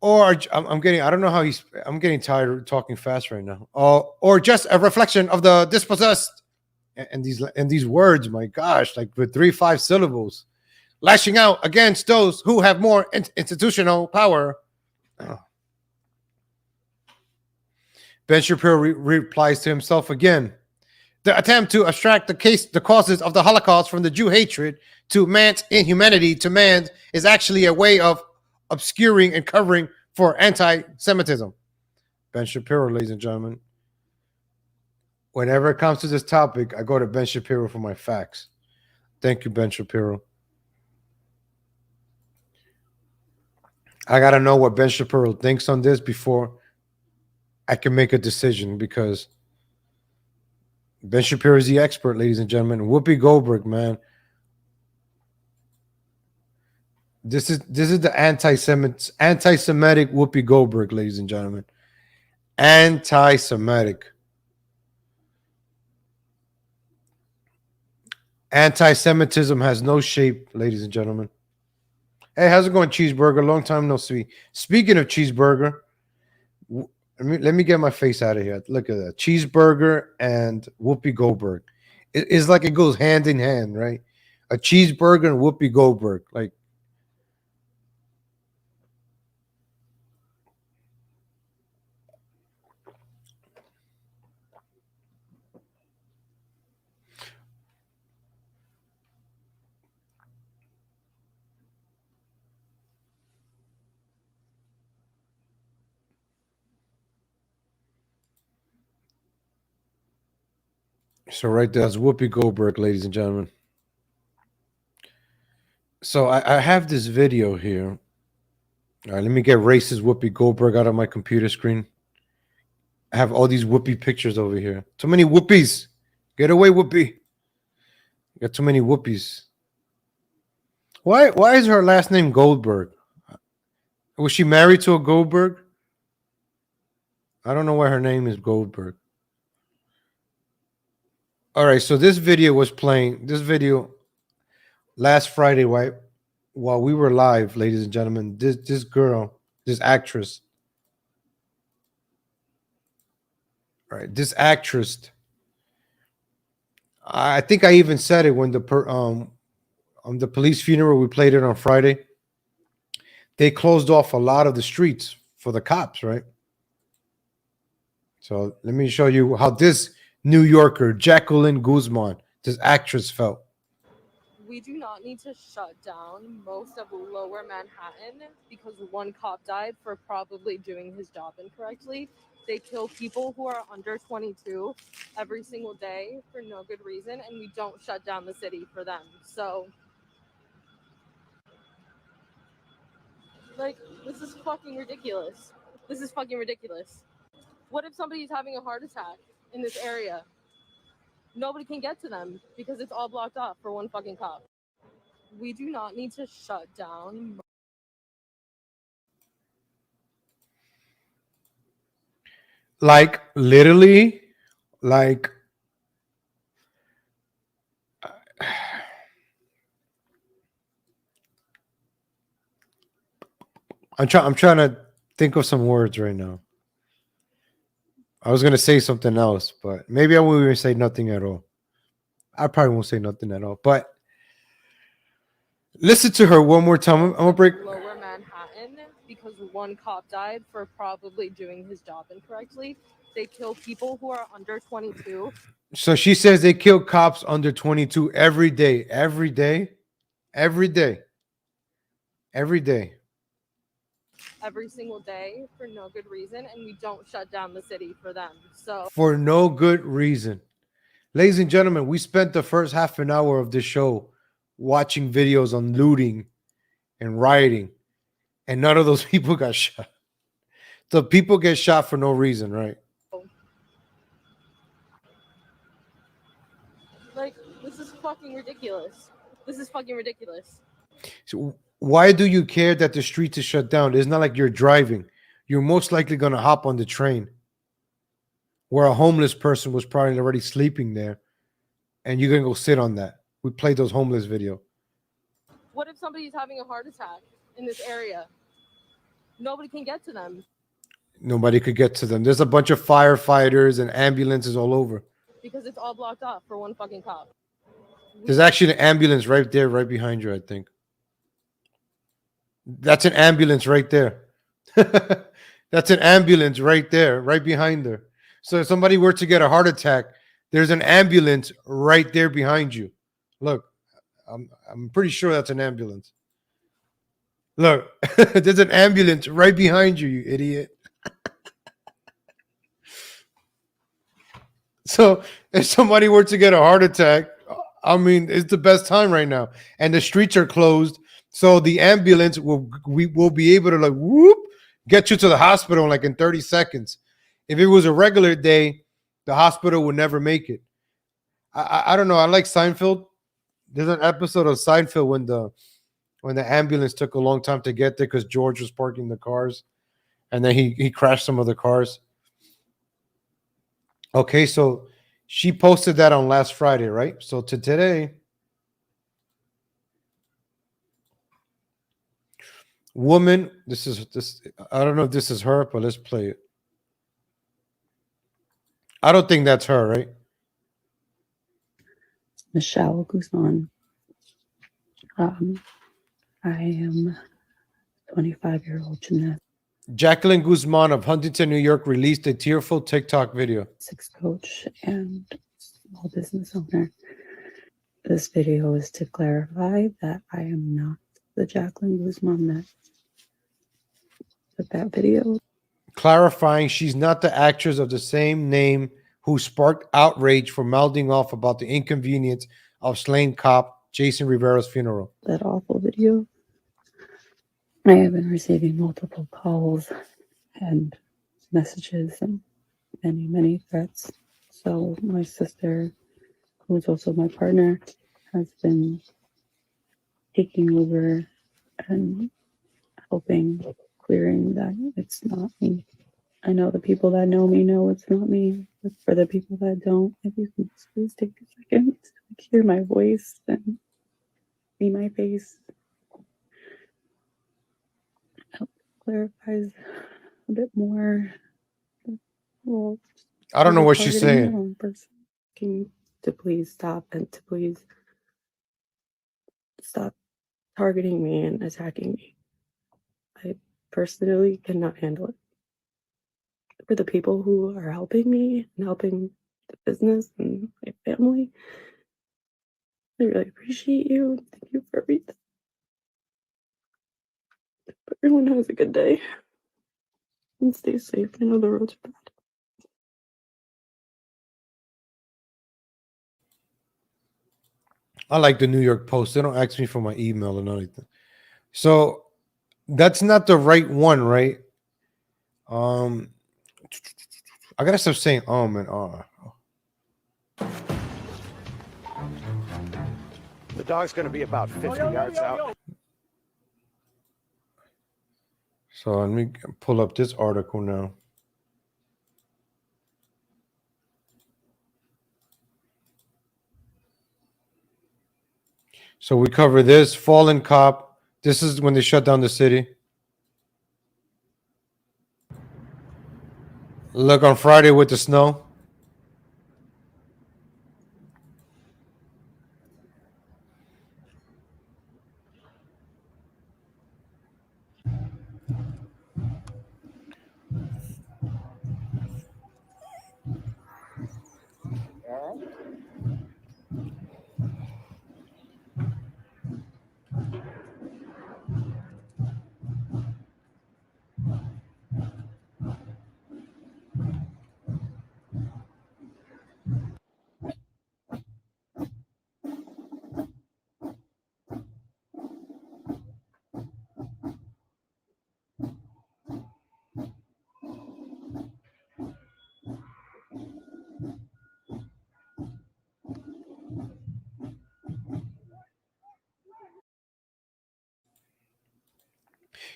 Or I'm getting, I don't know how I'm getting tired of talking fast right now. Or just a reflection of the dispossessed. And these words, my gosh, like with 3-5 syllables, lashing out against those who have more institutional power. Oh. Ben Shapiro replies to himself again. The attempt to abstract the causes of the Holocaust from the Jew hatred to man's inhumanity to man is actually a way of obscuring and covering for anti-Semitism. Ben Shapiro, ladies and gentlemen. Whenever it comes to this topic, I go to Ben Shapiro for my facts. Thank you, Ben Shapiro. I got to know what Ben Shapiro thinks on this before I can make a decision, because Ben Shapiro is the expert, ladies and gentlemen. Whoopi Goldberg, man. This is the anti-Semitic Whoopi Goldberg, ladies and gentlemen. Anti-Semitic. Anti-Semitism has no shape, ladies and gentlemen. Hey, how's it going, Cheeseburger? Long time no see. Speaking of Cheeseburger, let me get my face out of here. Look at that. Cheeseburger and Whoopi Goldberg. It's like it goes hand in hand, right? A cheeseburger and Whoopi Goldberg. Like, so right there's Whoopi Goldberg, ladies and gentlemen. So I have this video here. All right, let me get racist Whoopi Goldberg out of my computer screen. I have all these Whoopi pictures over here. Too many Whoopies. Get away, Whoopi. Got too many Whoopies. Why is her last name Goldberg? Was she married to a Goldberg? I don't know why her name is Goldberg. All right, so this video was playing. This video last Friday, right? While we were live, ladies and gentlemen, this girl, this actress, right? This actress, I think I even said it when on the police funeral, we played it on Friday. They closed off a lot of the streets for the cops, right? So let me show you how this New Yorker, Jacqueline Guzman, this actress, felt. We do not need to shut down most of lower Manhattan because one cop died for probably doing his job incorrectly. They kill people who are under 22 every single day for no good reason, and we don't shut down the city for them. So, like, this is fucking ridiculous. This is fucking ridiculous. What if somebody's having a heart attack in this area? Nobody can get to them because it's all blocked off for one fucking cop. We do not need to shut down. Like, literally, like, I'm trying to think of some words right now. I was gonna say something else, but maybe I won't even say nothing at all. I probably won't say nothing at all. But listen to her one more time. I'm gonna break. Lower Manhattan because one cop died for probably doing his job incorrectly. They kill people who are under 22. So she says they kill cops under 22 every day, every day, every day, every day. Every single day for no good reason, and we don't shut down the city for them. So For no good reason. Ladies and gentlemen, we spent the first half an hour of this show watching videos on looting and rioting, and none of those people got shot. The people get shot for no reason, right? like, this is fucking ridiculous. This is fucking ridiculous. So why do you care that the street is shut down? It's not like you're driving. You're most likely going to hop on the train where a homeless person was probably already sleeping there, and you're going to go sit on that. We played those homeless video. What if somebody's having a heart attack in this area? Nobody can get to them Nobody could get to them. There's a bunch of firefighters and ambulances all over. because it's all blocked off for one fucking cop. There's actually an ambulance right there, right behind you, I think. That's an ambulance right there. That's an ambulance right there, right behind her. So if somebody were to get a heart attack, there's an ambulance right there behind you. Look, I'm pretty sure that's an ambulance. Look, there's an ambulance right behind you, you idiot. So if somebody were to get a heart attack, I mean, it's the best time right now. And the streets are closed. So the ambulance will be able to like whoop get you to the hospital like in 30 seconds. If it was a regular day, the hospital would never make it. I don't know. I like Seinfeld. There's an episode of Seinfeld when the ambulance took a long time to get there because George was parking the cars, and then he crashed some of the cars. Okay, so she posted that on last Friday, right? So to today, woman, this. I don't know if this is her, but let's play it. I don't think that's her, right? Michelle Guzman. I am 25-year-old gymnast. Jacqueline Guzman of Huntington, New York, released a tearful TikTok video. Coach and small business owner. This video is to clarify that I am not the Jacqueline Guzman that took that video. Clarifying she's not the actress of the same name who sparked outrage for mouthing off about the inconvenience of slain cop Jason Rivera's funeral. That awful video. I have been receiving multiple calls and messages and many, many threats. So my sister, who is also my partner, has been taking over and helping clearing that it's not me. I know the people that know me know it's not me, but for the people that don't, if you can please take a second to hear my voice and see my face. Help clarifies a bit more. Well, I don't know what she's saying. To please stop and to please stop targeting me and attacking me. I personally cannot handle it. For the people who are helping me and helping the business and my family, I really appreciate you. Thank you for everything. Everyone has a good day and stay safe. I know the roads are bad. I like the New York Post. They don't ask me for my email or anything. So that's not the right one, right? I gotta stop saying and The dog's going to be about 50 yards out. So let me pull up this article now. So we cover this fallen cop. This is when they shut down the city. Look on Friday with the snow.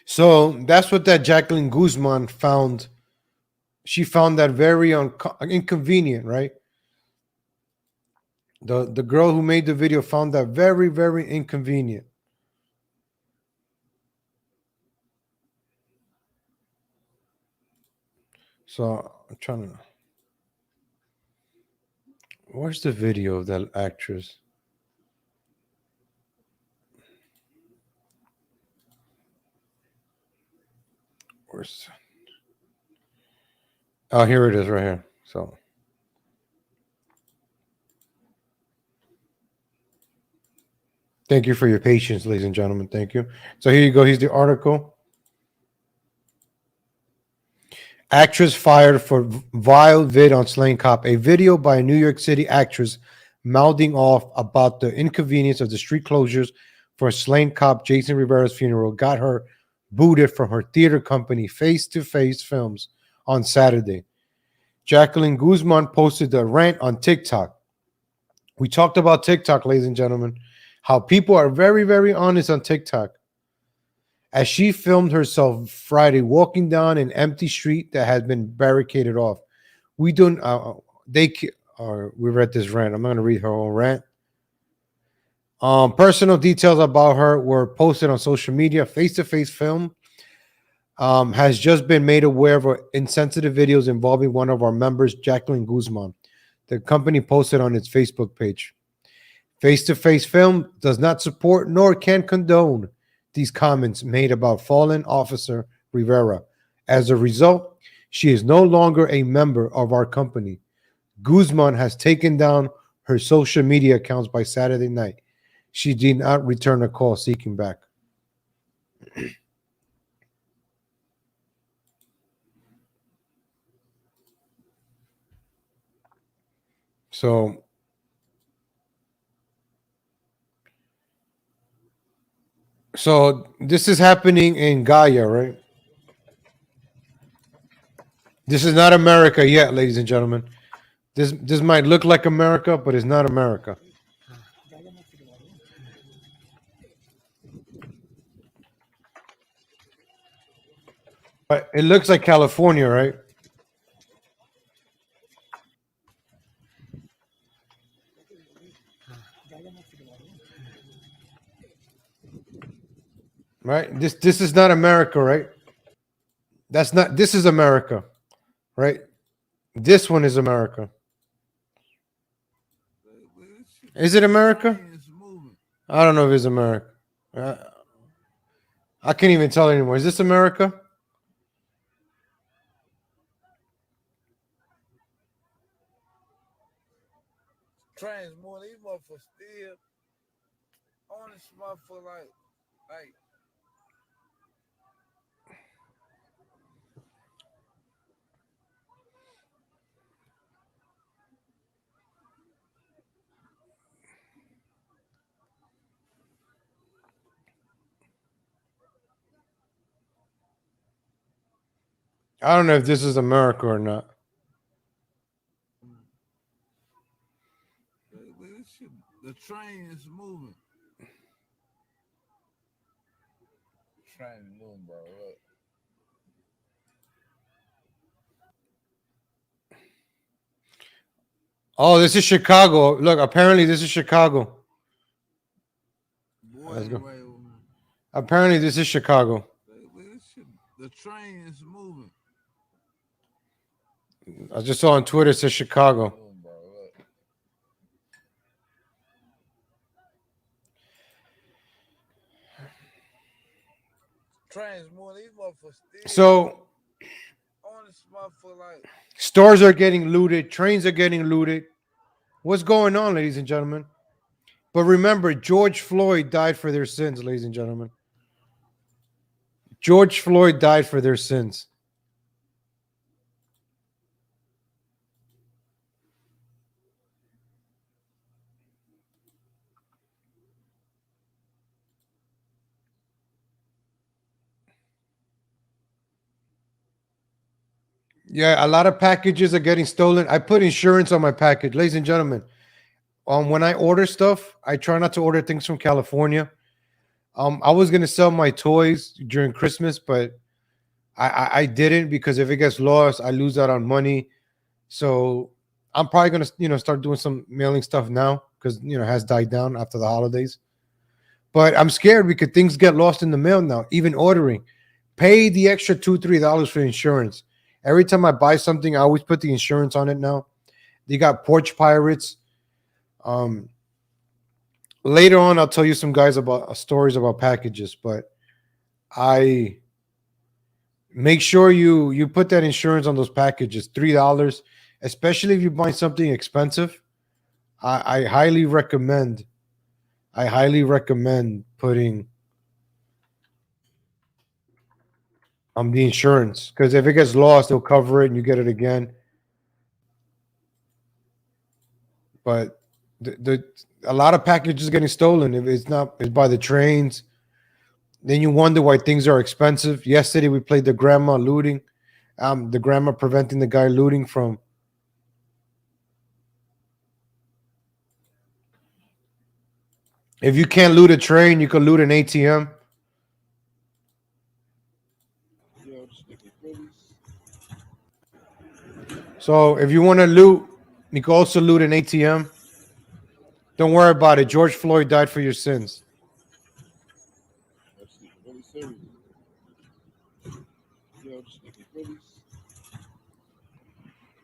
So that's what that Jacqueline Guzman found. She found that very inconvenient, right? The girl who made the video found that very, very inconvenient. So I'm trying to. Where's the video of that actress? Where's? Oh, here it is, right here. So. Thank you for your patience, ladies and gentlemen. Thank you. So here you go. Here's the article. Actress fired for vile vid on slaying cop. A video by a New York City actress mouthing off about the inconvenience of the street closures for slain cop Jason Rivera's funeral got her booted from her theater company Face to Face Films on Saturday. Jacqueline Guzman posted the rant on TikTok. We talked about TikTok, ladies and gentlemen, how people are very, very honest on TikTok. As she filmed herself Friday walking down an empty street that had been barricaded off. We don't, we read this rant. I'm not going to read her whole rant. Personal details about her were posted on social media. Face to Face Film has just been made aware of insensitive videos involving one of our members, Jacqueline Guzman. The company posted on its Facebook page. Face to Face Film does not support nor can condone these comments made about fallen officer Rivera. As a result, she is no longer a member of our company. Guzman has taken down her social media accounts by Saturday night. She did not return a call seeking back. So this is happening in Gaia, right? This is not America yet, ladies and gentlemen. This might look like America, but it's not America. But it looks like California, right? Right? This is not America, right? That's not, this is America, right? This one is America. Is it America? I don't know if it's America. I can't even tell anymore. Is this America? Trains more, these motherfuckers still on this motherfucker like I don't know if this is America or not. the train is moving. Train is moving, bro. Look. Oh, this is Chicago. Look, apparently this is Chicago. Let's go. Apparently this is Chicago. The train is moving. I just saw on Twitter it says Chicago. Trains more, these motherfuckers still So on this motherfucker like stores are getting looted, trains are getting looted. What's going on, ladies and gentlemen? But remember, George Floyd died for their sins, ladies and gentlemen. George Floyd died for their sins. Yeah, a lot of packages are getting stolen. I put insurance on my package, ladies and gentlemen. When I order stuff, I try not to order things from California. I was gonna sell my toys during Christmas, but I didn't because if it gets lost, I lose out on money. So I'm probably gonna start doing some mailing stuff now because it has died down after the holidays. But I'm scared because things get lost in the mail now. Even ordering, pay the extra $2-3 for insurance. Every time I buy something, I always put the insurance on it now. They got porch pirates. Later on, I'll tell you some guys about stories about packages, but I make sure you put that insurance on those packages. $3, especially if you buy something expensive. I highly recommend. I highly recommend putting the insurance, because if it gets lost, they'll cover it and you get it again. But the a lot of packages getting stolen. If it's by the trains, then you wonder why things are expensive. Yesterday we played the grandma looting, the grandma preventing the guy looting from. If you can't loot a train, you can loot an ATM. So if you want to loot, you can also loot an ATM. Don't worry about it. George Floyd died for your sins.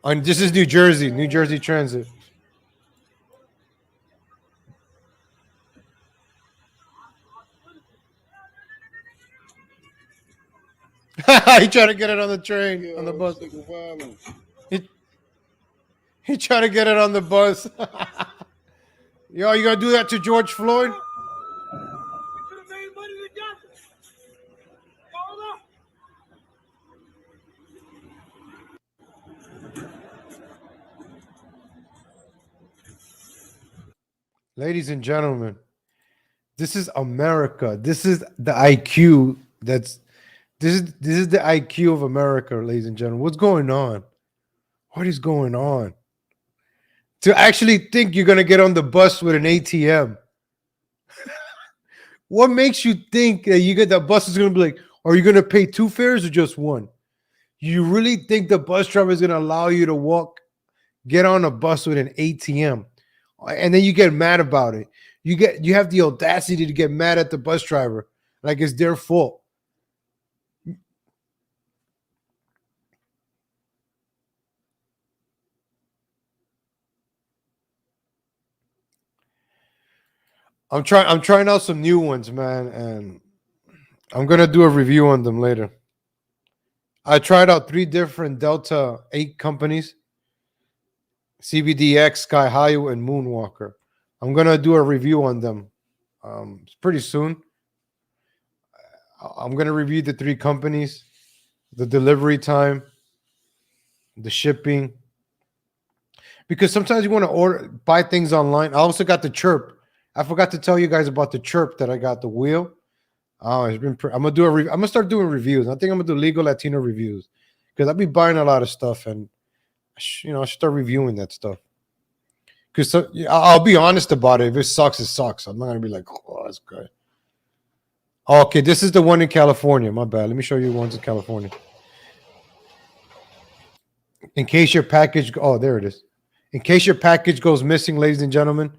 And this is New Jersey, New Jersey Transit. He tried to get it on the train, on the bus. He tried to get it on the bus. Yo, you gonna do that to George Floyd? Ladies and gentlemen, this is America. This is the IQ. This is the IQ of America, ladies and gentlemen. What's going on? What is going on? To actually think you're gonna get on the bus with an ATM. What makes you think that you get the bus is gonna be like, are you gonna pay 2 fares or just one? You really think the bus driver is gonna allow you to get on a bus with an ATM? And then you get mad about it. You have the audacity to get mad at the bus driver like it's their fault. I'm trying out some new ones, man, and I'm gonna do a review on them later. I tried out 3 different Delta 8 companies: CBDX, Sky High, and Moonwalker. I'm gonna do a review on them pretty soon. I'm gonna review the 3 companies, the delivery time, the shipping, because sometimes you want to buy things online. I also got the Chirp. I forgot to tell you guys about the Chirp that I got, the wheel. Oh, it's been. I'm gonna start doing reviews. I think I'm gonna do legal Latino reviews, because I'll be buying a lot of stuff, and I should start reviewing that stuff. Because I'll be honest about it. If it sucks, it sucks. I'm not gonna be like, oh, that's good. Okay, this is the one in California. My bad. Let me show you the ones in California. In case your package, oh, there it is. In case your package goes missing, ladies and gentlemen,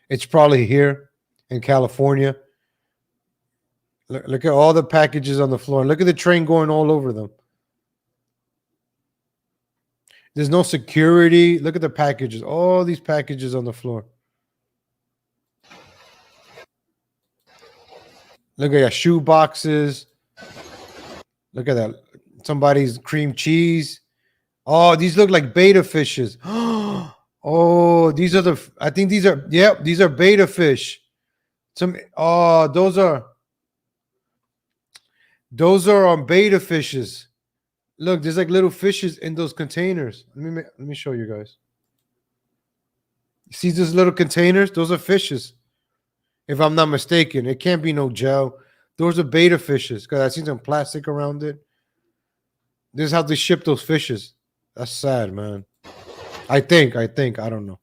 it's probably here in California. Look at all the packages on the floor. Look at the train going all over them. There's no security. Look at the packages. All these packages on the floor. Look at your shoe boxes. Look at that. Somebody's cream cheese. Oh, these look like betta fishes. Oh, these are I think these are, yep, these are betta fish. Those are betta fishes. Look, there's like little fishes in those containers. Let me show you guys. See those little containers? Those are fishes. If I'm not mistaken, it can't be no gel. Those are betta fishes, because I see some plastic around it. This is how they ship those fishes. That's sad, man. I think. I don't know.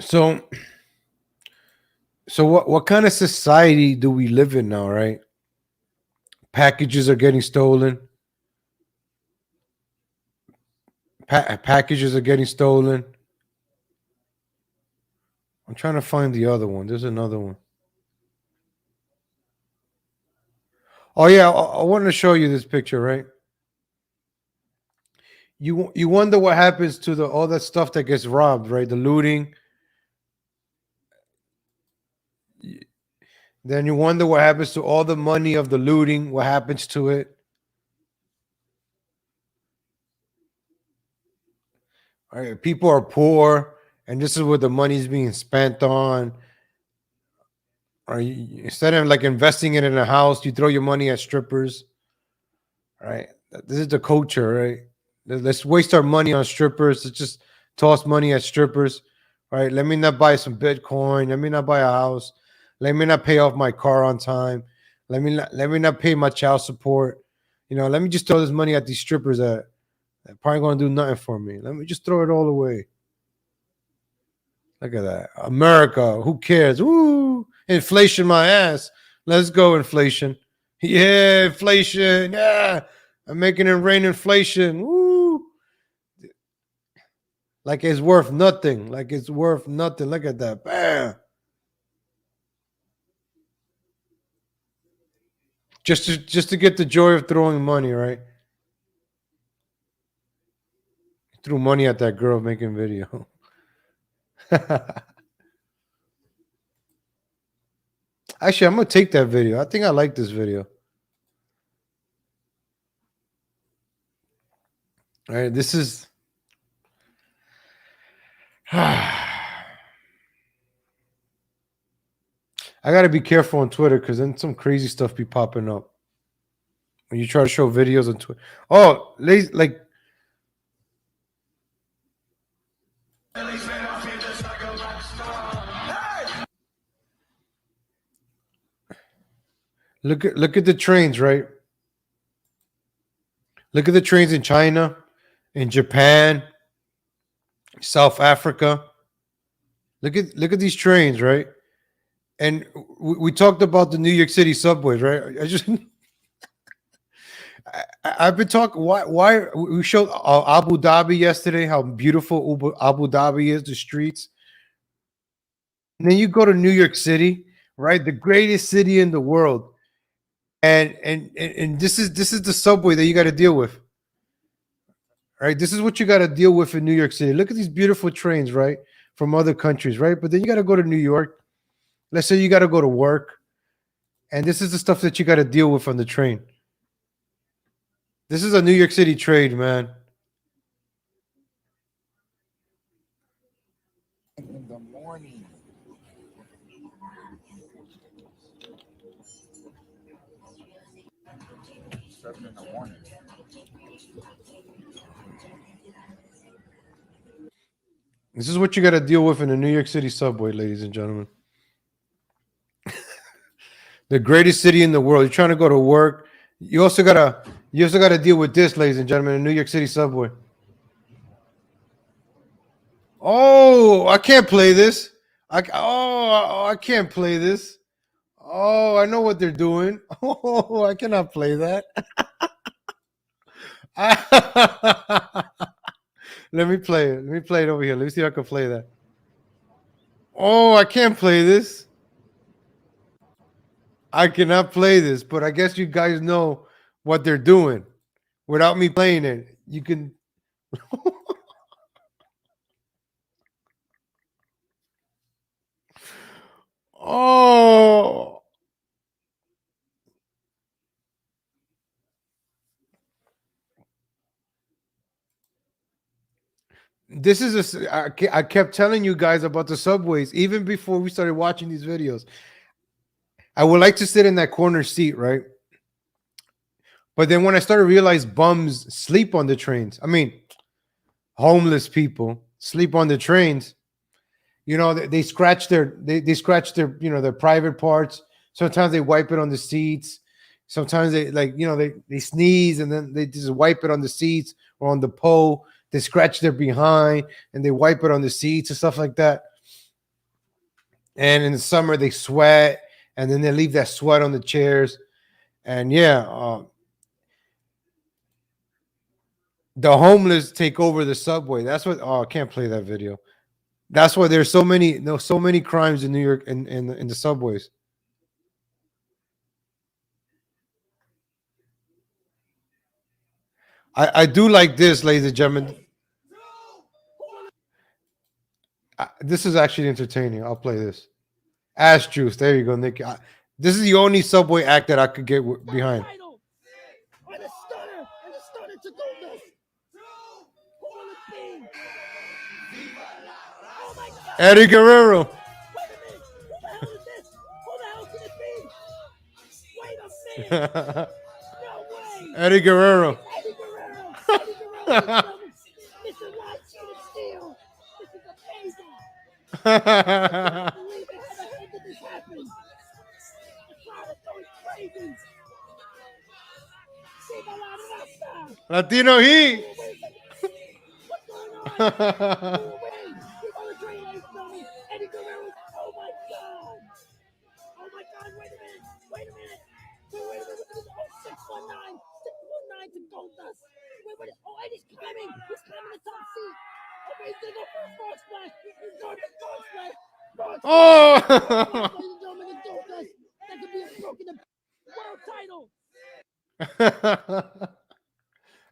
So, what kind of society do we live in now, right? Packages are getting stolen. Packages are getting stolen. I'm trying to find the other one. There's another one. Oh yeah, I wanted to show you this picture, right? You wonder what happens to the all that stuff that gets robbed, right? The looting. Then you wonder what happens to all the money of the looting. What happens to it? All right, people are poor, and this is what the money is being spent on. Or instead of like investing it in a house, you throw your money at strippers. Right? This is the culture, right? Let's waste our money on strippers. Let's just toss money at strippers. Right? Let me not buy some Bitcoin. Let me not buy a house. Let me not pay off my car on time. Let me not pay my child support. Let me just throw this money at these strippers that probably gonna do nothing for me. Let me just throw it all away. Look at that. America, who cares? Woo! Inflation my ass. Let's go, inflation. Yeah, inflation. Yeah. I'm making it rain inflation. Woo! Like it's worth nothing. Like it's worth nothing. Look at that. Bam. Just to get the joy of throwing money, right? Threw money at that girl making video. Actually, I'm gonna take that video. I think I like this video. All right, this is I gotta be careful on Twitter because then some crazy stuff be popping up when you try to show videos on Twitter. Oh, like look at the trains, right? Look at the trains in China, in Japan, South Africa. Look at these trains, right? And we talked about the New York City subways, right? I've been talking. Why we showed Abu Dhabi yesterday? How beautiful Abu Dhabi is, the streets. And then you go to New York City, right? The greatest city in the world, and this is the subway that you got to deal with, right? This is what you got to deal with in New York City. Look at these beautiful trains, right, from other countries, right? But then you got to go to New York. Let's say you got to go to work, and this is the stuff that you got to deal with on the train. This is a New York City trade, man. In the morning. Seven in the morning. This is what you got to deal with in the New York City subway, ladies and gentlemen. The greatest city in the world. You're trying to go to work. You also gotta deal with this, ladies and gentlemen, in New York City subway. Oh, I can't play this. I can't play this. Oh, I know what they're doing. Oh, I cannot play that. Let me play it. Let me play it over here. Let me see if I can play that. Oh, I can't play this. I cannot play this, but I guess you guys know what they're doing. Without me playing it, you can. Oh. This is I kept telling you guys about the subways even before we started watching these videos. I would like to sit in that corner seat, right? But then when I started to realize bums sleep on the trains, I mean, homeless people sleep on the trains. They scratch they scratch their their private parts. Sometimes they wipe it on the seats. Sometimes they they sneeze and then they just wipe it on the seats or on the pole. They scratch their behind and they wipe it on the seats and stuff like that. and in the summer they sweat, and then they leave that sweat on the chairs, and yeah, the homeless take over the subway. That's what. Oh, I can't play that video. That's why there's so many, so many crimes in New York in the subways. I do like this, ladies and gentlemen. This is actually entertaining. I'll play this. Ass juice. There you go, Nick. This is the only subway act that I could get behind. Eddie Guerrero. Eddie Guerrero. Latino Heat. Oh!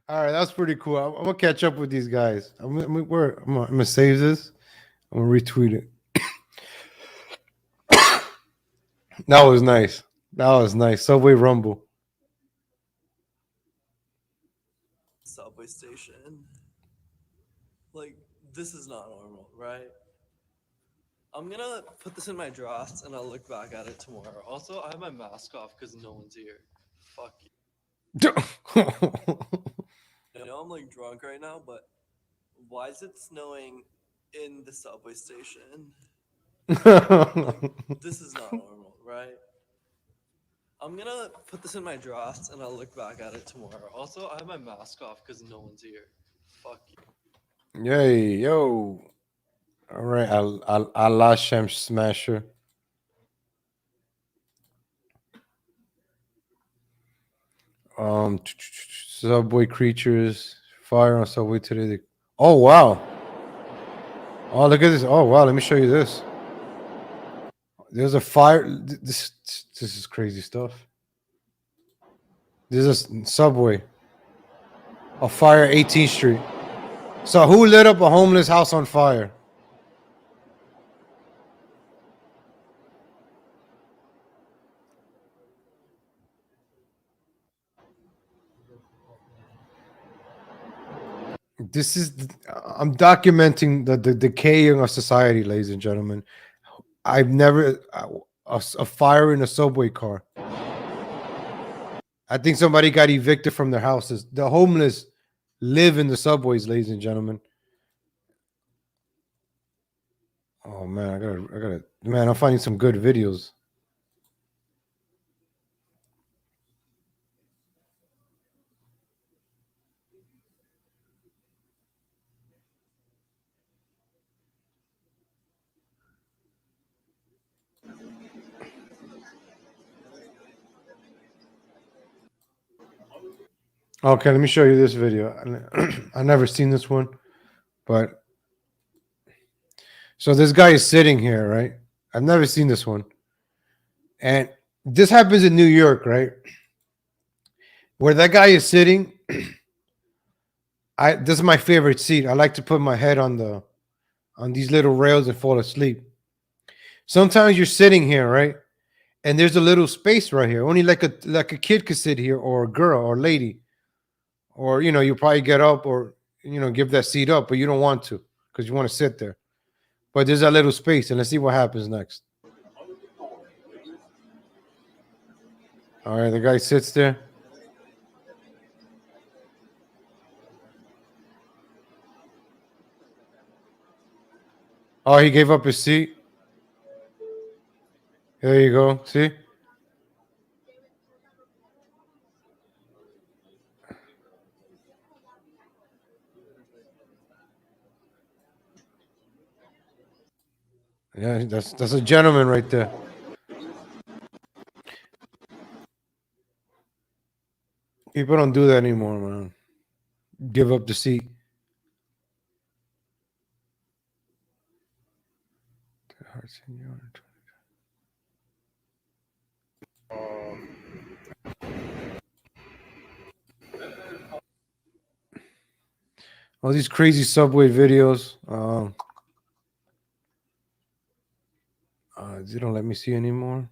All right, that's pretty cool. I'm gonna catch up with these guys. I'm gonna save this. I'm gonna retweet it. That was nice. That was nice. Subway Rumble. Subway station. Like, this is not normal, right? I'm gonna put this in my drafts and I'll look back at it tomorrow. Also, I have my mask off because no one's here. Fuck you. I know I'm like drunk right now, but why is it snowing in the subway station? Like, this is not normal, right? I'm gonna put this in my drafts and I'll look back at it tomorrow. Also, I have my mask off because no one's here. Fuck you. Yay, yo. All right, Allah Shem Smasher. Subway creatures. Fire on subway today. Oh, wow. Oh, look at this. Oh, wow. Let me show you this. There's a fire. This is crazy stuff. This is a subway. A fire 18th Street. So who lit up a homeless house on fire? This is I'm documenting the decaying of society, ladies and gentlemen. I've never a fire in a subway car. I think somebody got evicted from their houses. The homeless live in the subways, ladies and gentlemen. Oh man, I gotta man, I'm finding some good videos. Okay, let me show you this video. I never seen this one, but so this guy is sitting here, right? I've never seen this one, and this happens in New York, right? Where that guy is sitting. This is my favorite seat. I like to put my head on these little rails and fall asleep. Sometimes you're sitting here, right? And there's a little space right here. Only like a kid could sit here, or a girl or lady. Or you probably get up or give that seat up, but you don't want to because you want to sit there. But there's a little space, and let's see what happens next. All right, the guy sits there. Oh, he gave up his seat. There you go. See? Yeah, that's a gentleman right there. People don't do that anymore, man. Give up the seat. All these crazy subway videos. They don't let me see anymore.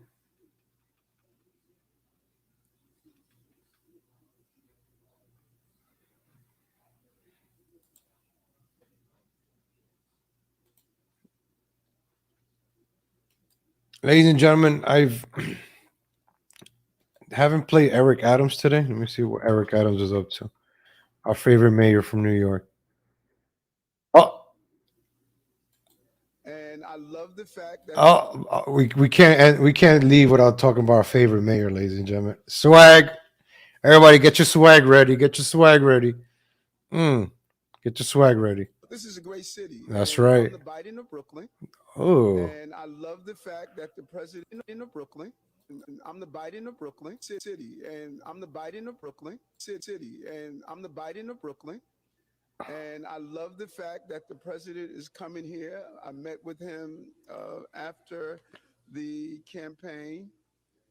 Ladies and gentlemen, I've haven't played Eric Adams today. Let me see what Eric Adams is up to. Our favorite mayor from New York. Oh, And I love the fact that we can't leave without talking about our favorite mayor, ladies and gentlemen. Swag. Everybody, get your swag ready. Get your swag ready. Get your swag ready. this is a great city. That's And right. I'm the Biden of Brooklyn. Oh, And I love the fact that the president of Brooklyn, and I'm the Biden of Brooklyn city, and I'm the Biden of Brooklyn city, and I'm the Biden of Brooklyn. And I love the fact that the president is coming here. I met with him after the campaign,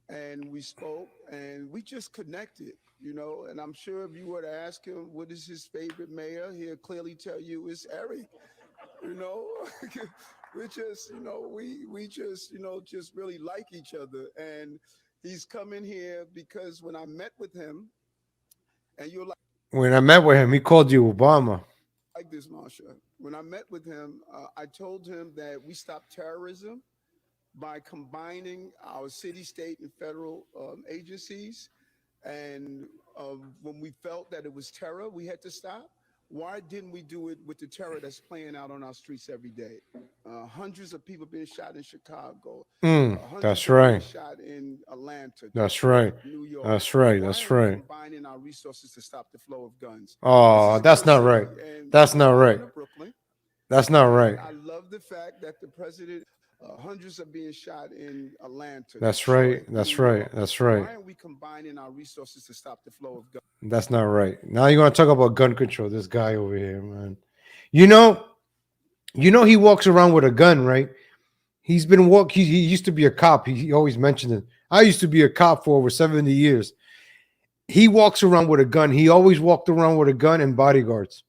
and we spoke, and we just connected, you know. And I'm sure if you were to ask him what is his favorite mayor, he'll clearly tell you it's Eric. You know, we just, you know, we just, you know, just really like each other. And he's coming here because when I met with him, and you're when I met with him, he called you Obama. like this, Marsha. When I met with him, I told him that we stop terrorism by combining our city, state, and federal agencies. And when we felt that it was terror, we had to stop. Why didn't we do it with the terror that's playing out on our streets every day? Hundreds of people being shot in Chicago. Hundreds That's of being right. shot in Atlanta. That's Detroit, right. New York. That's right. Why That's aren't we right. combining our resources to stop the flow of guns? Oh, that's not right. That's not right. That's not right. I love the fact that the president, hundreds are being shot in Atlanta. That's Detroit, right. That's New right. York. That's right. Why aren't we combining our resources to stop the flow of guns? That's not right. Now you're gonna talk about gun control. This guy over here, man. You know he walks around with a gun, right? He's been he used to be a cop. He always mentioned it. I used to be a cop for over 70 years. He walks around with a gun. He always walked around with a gun and bodyguards.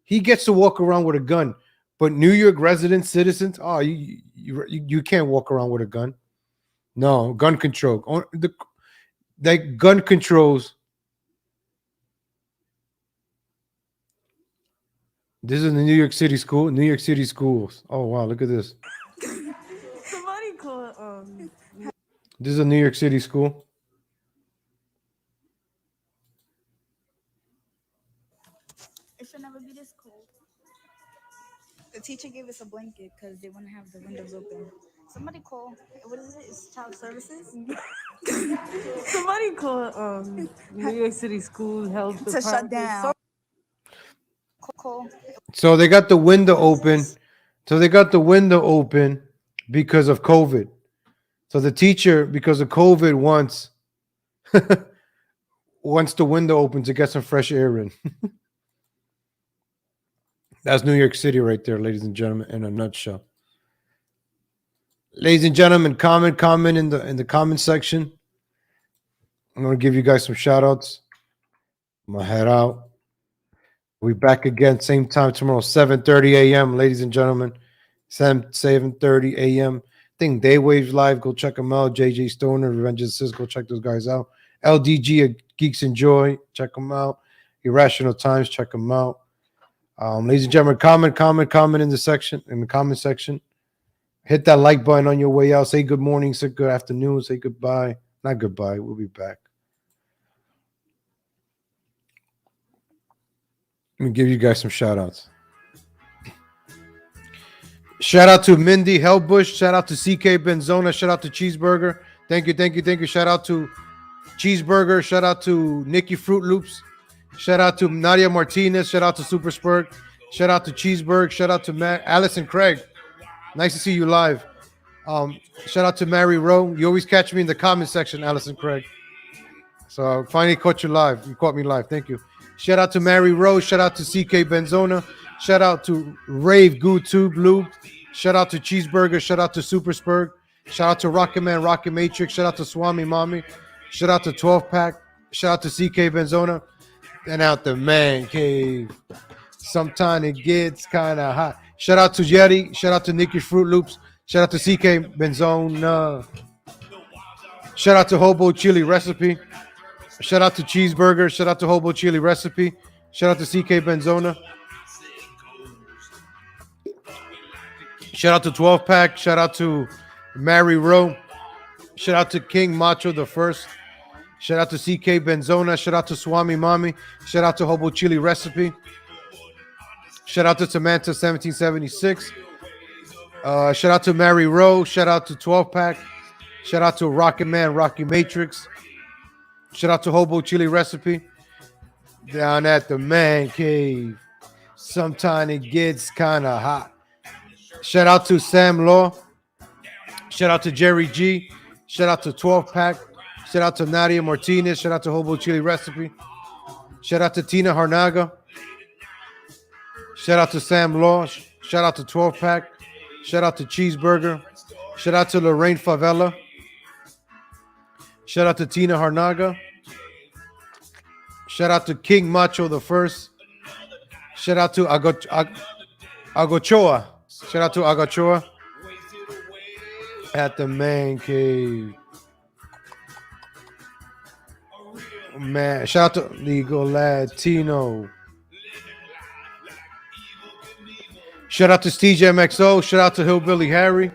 He gets to walk around with a gun. But New York residents, citizens, you can't walk around with a gun. No, gun control. Gun controls. This is the New York City school. New York City schools. Oh wow, look at this. Somebody call This is a New York City school. It should never be this cold. The teacher gave us a blanket because they want to have the windows open. Somebody call. What is it? It's child services. Somebody call New York City School Health To shut Department. down. Call. So they got the window open. So they got the window open because of COVID. So the teacher, because of COVID, wants the window open to get some fresh air in. That's New York City right there, ladies and gentlemen, in a nutshell. Ladies and gentlemen, comment in the comment section. I'm gonna give you guys some shout outs. I'm gonna head out. We'll be back again, same time tomorrow, 7:30 a.m. Ladies and gentlemen, 7:30 a.m. I think Daywave's live. Go check them out. JJ Stoner, Revenge of the Sis. Go check those guys out. LDG, Geeks Enjoy. Check them out. Irrational Times. Check them out. Ladies and gentlemen, comment in the comment section. Hit that like button on your way out. Say good morning, say good afternoon, say goodbye. Not goodbye. We'll be back. Let me give you guys some shout outs. Shout out to Mindy Hellbush. Shout out to CK Benzona. Shout out to Cheeseburger. Thank you. Shout out to Cheeseburger. Shout out to Nikki Fruit Loops. Shout out to Nadia Martinez. Shout out to Super Spurg. Shout out to Cheeseburg. Shout out to Matt, Alice and Craig. Nice to see you live. Shout out to Mary Rowe. You always catch me in the comment section, Allison Craig. So I finally caught you live. You caught me live. Thank you. Shout out to Mary Rose. Shout out to CK Benzona. Shout out to Rave Goo Tube Lube. Shout out to Cheeseburger. Shout out to Super Spurg. Shout out to Rocket Man, Rocket Matrix. Shout out to Swami Mommy. Shout out to 12 Pack. Shout out to CK Benzona. And out the Man Cave. Sometimes it gets kind of hot. Shout out to Yeti. Shout out to Nicky's Fruit Loops. Shout out to CK Benzona. Shout out to Hobo Chili Recipe. Shout out to Cheeseburger. Shout out to Hobo Chili Recipe. Shout out to CK Benzona. Shout out to 12 Pack. Shout out to Mary Rowe. Shout out to King Macho the First. Shout out to CK Benzona. Shout out to Swami Mommy. Shout out to Hobo Chili Recipe. Shout out to Samantha 1776. Shout out to Mary Rowe. Shout out to 12 Pack. Shout out to Rocket Man, Rocky Matrix. Shout out to Hobo Chili Recipe. Down at the Man Cave. Sometimes it gets kind of hot. Shout out to Sam Law. Shout out to Jerry G. Shout out to 12 Pack. Shout out to Nadia Martinez. Shout out to Hobo Chili Recipe. Shout out to Tina Harnaga. Shout out to Sam Law. Shout out to 12 Pack. Shout out to Cheeseburger. Shout out to Lorraine Favela. Shout out to Tina Harnaga. Shout out to King Macho the First. Shout out to Agochoa. Shout out to Agachoa at the Man Cave. Man, shout out to Legal Latino. Shout out to Steve MXO. Shout out to Hillbilly Harry.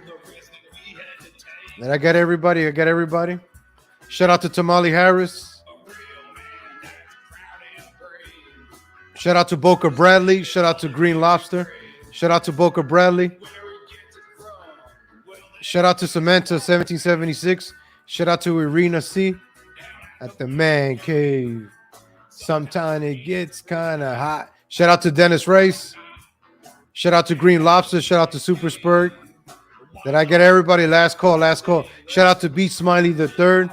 Did I get everybody? I got everybody. Shout out to Tamale Harris. Shout out to Boca Bradley. Shout out to Green Lobster. Shout out to Boca Bradley. Shout out to Samantha 1776. Shout out to Irina C. At the Man Cave. Sometimes it gets kind of hot. Shout out to Dennis Race. Shout out to Green Lobster. Shout out to Super Spurg. Did I get everybody? Last call, last call. Shout out to Beat Smiley the Third.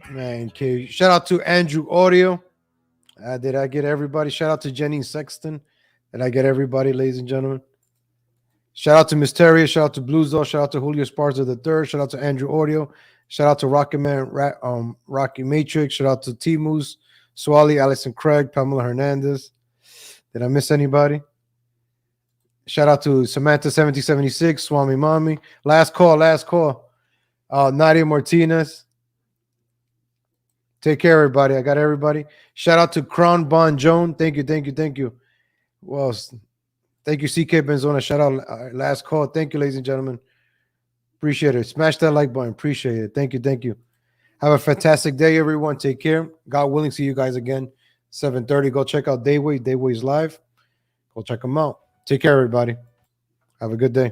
Man Cave. Shout out to Andrew Audio. Did I get everybody? Shout out to Jenny Sexton. Did I get everybody, ladies and gentlemen? Shout out to Mysteria. Shout out to Blues Doll. Shout out to Julio Esparza the Third. Shout out to Andrew Audio. Shout out to Rocket Man, Rocky Matrix. Shout out to T Moose, Swally, Allison Craig, Pamela Hernandez. Did I miss anybody? Shout out to Samantha 1776, Swami Mommy. Last call, last call. Nadia Martinez. Take care, everybody. I got everybody. Shout out to Crown Bon Joan. Thank you, thank you, thank you. Well, thank you, CK Benzona. Shout out. Last call. Thank you, ladies and gentlemen. Appreciate it. Smash that like button. Appreciate it. Thank you, thank you. Have a fantastic day, everyone. Take care. God willing, see you guys again. 7:30. Go check out Dayway. Dayway's live. Go check them out. Take care, everybody. Have a good day.